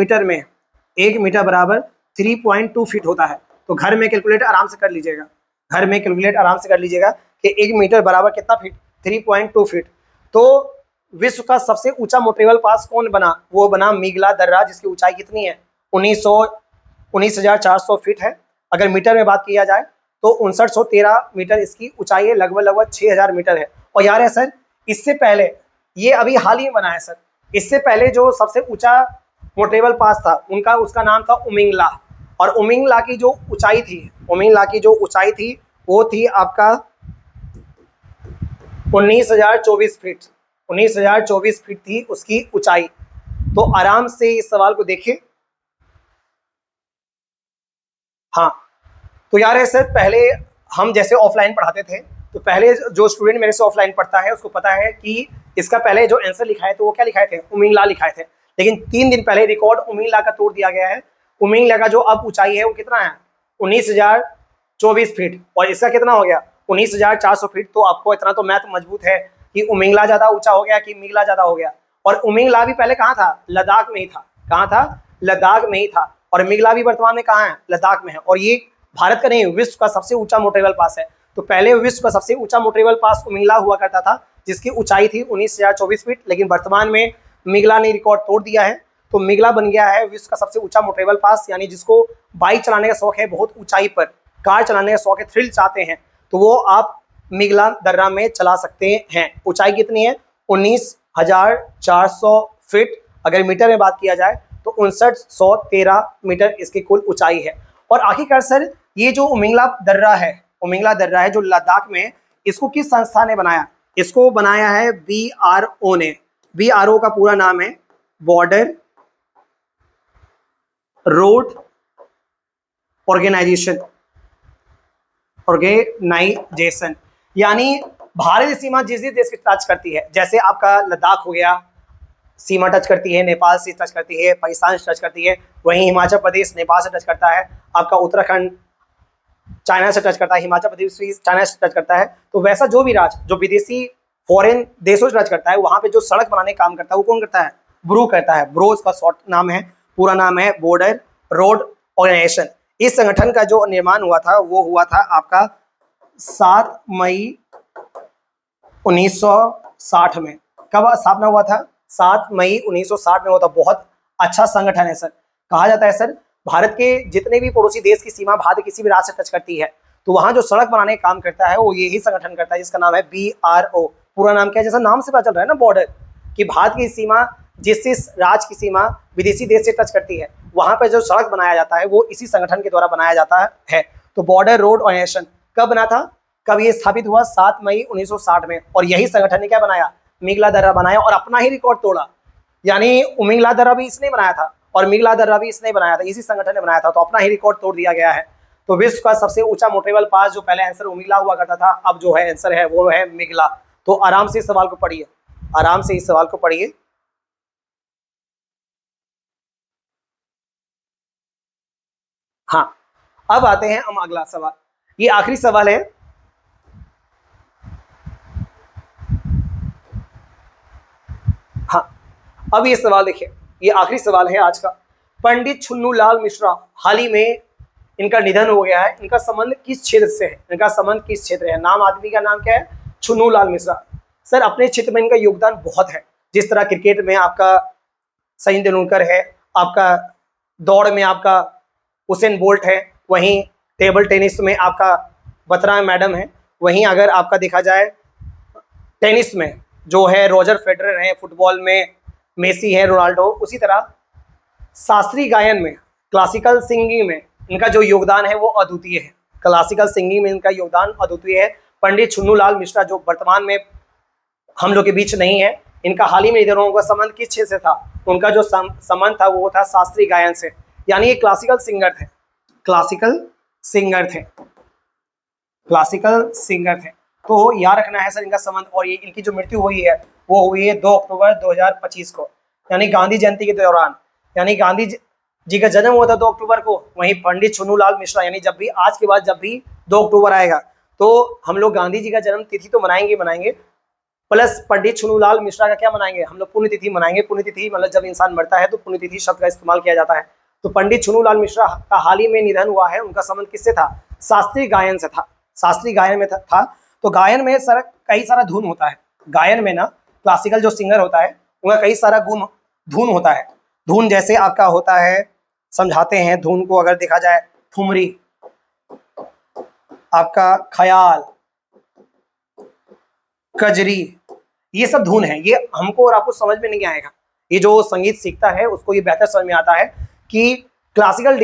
मीटर बराबर 3.2 फीट होता है। तो घर में कैलकुलेट आराम से कर लीजिएगा, घर में कैलकुलेट आराम से कर लीजिएगा कि 1 मीटर बराबर कितना फीट, 3.2 फीट। तो विश्व का सबसे ऊंचा मोटेबल पास कौन बना, वो बना मेघला दर्रा, जिसकी ऊंचाई कितनी है, 19,400 फीट है। अगर मीटर में बात किया जाए तो 5913 मीटर इसकी ऊंचाई है, लगभग 6000 मीटर है। और यार है सर, इससे पहले, ये अभी हाल ही बना है सर, इससे पहले जो सबसे ऊंचा मोटेबल पास था उसका नाम था उमिंगला। और उमिंगला की जो ऊंचाई थी, वो थी आपका 19,024 फीट, 19,024 फीट थी उसकी ऊंचाई। तो आराम से इस सवाल को देखिए। हाँ, तो यार है सर, पहले हम जैसे ऑफलाइन पढ़ाते थे, तो पहले जो स्टूडेंट मेरे से ऑफलाइन पढ़ता है उसको पता है कि इसका पहले जो आंसर लिखा है तो वो क्या लिखाए थे, उमिंगला लिखाए थे। लेकिन 3 दिन पहले रिकॉर्ड उमिंगला का तोड़ दिया गया है। उमिंगला का जो अब ऊंचाई है वो कितना है, 19,024 फीट, और इसका कितना हो गया, 19,400 फीट। तो आपको इतना तो मैथ मजबूत है कि उमिंगला ज्यादा ऊंचा हो गया कि मेघला ज्यादा हो गया। और उमिंगला भी पहले कहाँ था, लद्दाख में ही था। कहाँ था, लद्दाख में ही था। और मेघला भी वर्तमान में कहाँ है, लद्दाख में है। और ये भारत का नहीं, विश्व का सबसे ऊंचा मोटेबल पास है। तो पहले विश्व का सबसे ऊंचा मोटेबल पास उमिंगला हुआ करता था, जिसकी ऊंचाई थी 19,024 फीट। लेकिन वर्तमान में मेघला ने रिकॉर्ड तोड़ दिया है, तो मेघला बन गया है विश्व का सबसे ऊंचा मोटेबल पास। यानी जिसको बाइक चलाने का शौक है, बहुत ऊंचाई पर कार चलाने का शौक है, थ्रिल चाहते हैं, तो वो आप मेघला दर्रा में चला सकते हैं। ऊंचाई कितनी है, 19,400 फीट। अगर मीटर में बात किया जाए तो 5913 मीटर इसकी कुल ऊंचाई है। और आखिरकार सर, ये जो उमिंगला दर्रा है जो लद्दाख में, इसको किस संस्था ने बनाया, इसको बनाया है BRO ने। BRO का पूरा नाम है बॉर्डर रोड ऑर्गेनाइजेशन, यानी भारत सीमा जिस जिस देश की टच करती है, जैसे आपका लद्दाख हो गया, सीमा टच करती है, नेपाल से टच करती है, पाकिस्तान से टच करती है, वहीं हिमाचल प्रदेश नेपाल से टच करता है, आपका उत्तराखंड चाइना से टच करता है, हिमाचल प्रदेश चाइना से टच करता है। तो वैसा जो भी राज्य जो विदेशी फॉरेन देशों से टच करता है, वहां पे जो सड़क बनाने का काम करता है वो कौन करता है, ब्रू करता है। ब्रो इसका शॉर्ट नाम है, पूरा नाम है बॉर्डर रोड ऑर्गेनाइजेशन। इस संगठन का जो निर्माण हुआ था वो हुआ था आपका 7 मई 1960 में। कब स्थापना हुआ था, 7 मई 1960 में हुआ था। बहुत अच्छा संगठन है सर। कहा जाता है सर, भारत के जितने भी पड़ोसी देश की सीमा भारत किसी भी राज्य से टच करती है, तो वहां जो सड़क बनाने का काम करता है वो यही संगठन करता है, जिसका नाम है BRO। पूरा नाम क्या है, जैसा नाम से पता चल रहा है ना बॉर्डर, कि भारत की सीमा जिस राज्य की सीमा विदेशी देश से टच करती है, वहां पर जो सड़क बनाया जाता है वो इसी संगठन के द्वारा बनाया जाता है। तो बॉर्डर रोड ऑर्गेनाइजेशन कब बना था, कब ये स्थापित हुआ, 7 मई 1960 में। और यही संगठन ने क्या बनाया, मेघला दर्रा बनाया और अपना ही रिकॉर्ड तोड़ा। यानी उमिंगला दर्रा भी इसने बनाया था और मेघला दर्रा भी इसने बनाया था, इसी संगठन ने बनाया था, तो अपना ही रिकॉर्ड तोड़ दिया गया है। तो विश्व का सबसे ऊंचा मोटेबल पास, जो पहले आंसर उमिंगला हुआ करता था, अब जो है आंसर है वो है मेघला। तो आराम से इस सवाल को पढ़िए, आराम से इस सवाल को पढ़िए। हाँ, अब आते हैं हम अगला सवाल, ये आखिरी सवाल है। हाँ, अब ये सवाल देखिए, ये आखिरी सवाल है आज का। पंडित छुन्नू लाल मिश्रा, हाल ही में इनका निधन हो गया है। इनका संबंध किस क्षेत्र से है, इनका संबंध किस क्षेत्र है, नाम आदमी का नाम क्या है, छुन्नू लाल मिश्रा। सर, अपने क्षेत्र में इनका योगदान बहुत है। जिस तरह क्रिकेट में आपका सचिन तेंदुलकर है, आपका दौड़ में आपका उसेन बोल्ट है, वहीं टेबल टेनिस में आपका बत्रा मैडम है, वहीं अगर आपका देखा जाए टेनिस में जो है रोजर फेडरर है, फुटबॉल में मेसी है, रोनाल्डो। उसी तरह शास्त्रीय गायन में, क्लासिकल सिंगिंग में इनका जो योगदान है वो अद्वितीय है। क्लासिकल सिंगिंग में इनका योगदान अद्वितीय है। पंडित छुन्नू लाल मिश्रा जो वर्तमान में हम लोग के बीच नहीं है, इनका हाल ही में निधन होने का संबंध किस क्षेत्र से था, उनका जो संबंध था वो था शास्त्रीय गायन से। यानी ये क्लासिकल सिंगर थे, क्लासिकल सिंगर थे। क्लासिकल सिंगर थे। तो याद रखना है सर इनका संबंध, और ये इनकी जो मृत्यु हुई है वो हुई है 2 अक्टूबर 2025 को, यानी गांधी जयंती के दौरान। यानी गांधी जी का जन्म हुआ था 2 अक्टूबर को, वहीं पंडित छुन्नूलाल मिश्रा, यानी जब भी आज के बाद जब भी 2 अक्टूबर आएगा तो हम लोग गांधी जी का जन्म तिथि तो मनाएंगे, प्लस पंडित छुन्नूलाल मिश्रा का क्या मनाएंगे, हम लोग पुण्यतिथि मनाएंगे। पुण्यतिथि मतलब जब इंसान मरता है तो पुण्यतिथि शब्द का इस्तेमाल किया जाता है। तो पंडित छुन्नूलाल मिश्रा का हाल ही में निधन हुआ है। उनका संबंध किससे था? शास्त्रीय गायन से था, शास्त्रीय गायन में था। तो गायन में सर कई सारा धुन होता है। गायन में ना क्लासिकल जो सिंगर होता है उनका कई सारा धुन होता है। धुन जैसे आपका होता है, समझाते हैं धुन को अगर देखा जाए, ठुमरी, आपका ख्याल, कजरी, ये सब धुन है। ये हमको और आपको समझ में नहीं आएगा। ये जो संगीत सीखता है उसको ये बेहतर समझ में आता है कि क्लासिकल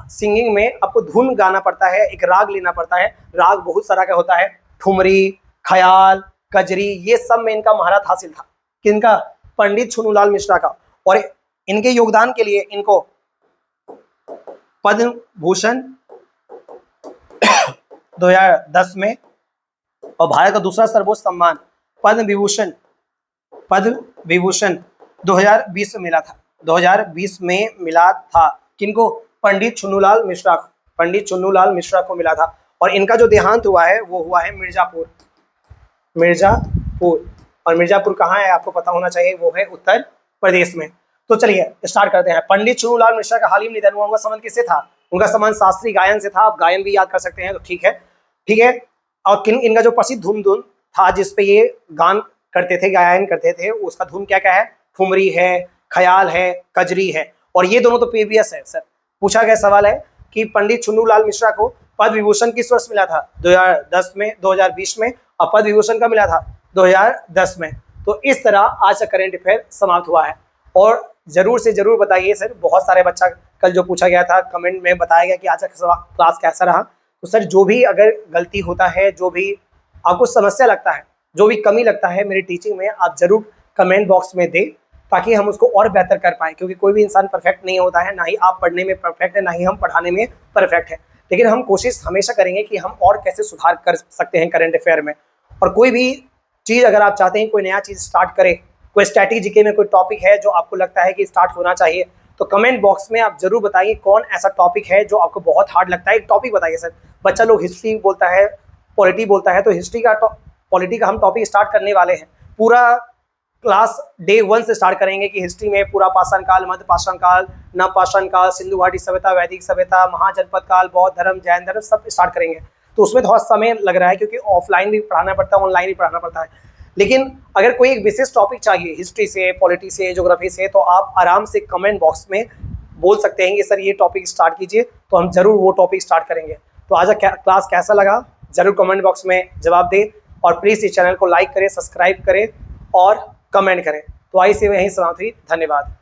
सिंगिंग में आपको धुन गाना पड़ता है, एक राग लेना पड़ता है। राग बहुत सारा का होता है, ठुमरी, ख्याल, कजरी, ये सब में इनका महारत हासिल था। किनका? पंडित छुन्नूलाल मिश्रा का। और इनके योगदान के लिए इनको पद्म भूषण 2010 में और भारत का दूसरा सर्वोच्च सम्मान पद्म विभूषण 2020 में मिला था। 2020 में मिला था। किनको? पंडित छुन्नूलाल मिश्रा को, पंडित छुन्नूलाल मिश्रा को मिला था। और इनका जो देहांत हुआ है वो हुआ है मिर्जापुर। और मिर्जापुर कहाँ है आपको पता होना चाहिए, वो है उत्तर प्रदेश में। तो चलिए स्टार्ट करते हैं। पंडित छुन्नूलाल मिश्रा का हाल ही में निधन हुआ। उनका संबंध किससे था? उनका संबंध शास्त्रीय गायन से था। आप गायन भी याद कर सकते हैं तो ठीक है। और इनका जो प्रसिद्ध धुन था जिसपे ये गान करते थे, गायन करते थे, उसका धुन क्या क्या है? ठुमरी है, ख्याल है, कजरी है। और ये दोनों तो प्रीवियस है सर। पूछा गया सवाल है कि पंडित छुन्नूलाल मिश्रा को पद्म विभूषण किस वर्ष मिला था? 2010 में, 2020 में। और पद्म विभूषण का मिला था 2010 में। तो इस तरह आज का करंट अफेयर समाप्त हुआ है। और जरूर से जरूर बताइए सर, बहुत सारे बच्चा कल जो पूछा गया था कमेंट में बताया गया कि आज का क्लास कैसा रहा। तो सर जो भी अगर गलती होता है, जो भी आपको समस्या लगता है, जो भी कमी लगता है मेरी टीचिंग में, आप जरूर कमेंट बॉक्स में दें ताकि हम उसको और बेहतर कर पाएँ। क्योंकि कोई भी इंसान परफेक्ट नहीं होता है, ना ही आप पढ़ने में परफेक्ट है, ना ही हम पढ़ाने में परफेक्ट है। लेकिन हम कोशिश हमेशा करेंगे कि हम और कैसे सुधार कर सकते हैं करंट अफेयर में। और कोई भी चीज़ अगर आप चाहते हैं कोई नया चीज़ स्टार्ट करें, कोई स्ट्रैटेजी में कोई टॉपिक है जो आपको लगता है कि स्टार्ट होना चाहिए, तो कमेंट बॉक्स में आप जरूर बताइए कौन ऐसा टॉपिक है जो आपको बहुत हार्ड लगता है। एक टॉपिक बताइए सर। बच्चा लोग हिस्ट्री बोलता है, पॉलिटी बोलता है, तो हिस्ट्री का पॉलिटी का हम टॉपिक स्टार्ट करने वाले हैं। पूरा क्लास डे 1 से स्टार्ट करेंगे कि हिस्ट्री में पूरा पाषाण काल, मध्य पाषाण काल, नव पाषाण काल, सिंधु घाटी सभ्यता, वैदिक सभ्यता, महाजनपद काल, बौद्ध धर्म, जैन धर्म, सब स्टार्ट करेंगे। तो उसमें थोड़ा समय लग रहा है क्योंकि ऑफलाइन भी पढ़ाना पड़ता है, ऑनलाइन भी पढ़ाना पड़ता है। लेकिन अगर कोई एक विशेष टॉपिक चाहिए हिस्ट्री से, पॉलिटी से, ज्योग्राफी से, तो आप आराम से कमेंट बॉक्स में बोल सकते हैं कि सर ये टॉपिक स्टार्ट कीजिए, तो हम जरूर वो टॉपिक स्टार्ट करेंगे। तो आज का क्लास कैसा लगा जरूर कमेंट बॉक्स में जवाब दें। और प्लीज़ इस चैनल को लाइक करें, सब्सक्राइब करें और कमेंट करें। तो आई से यहीं समाप्त हुई। धन्यवाद।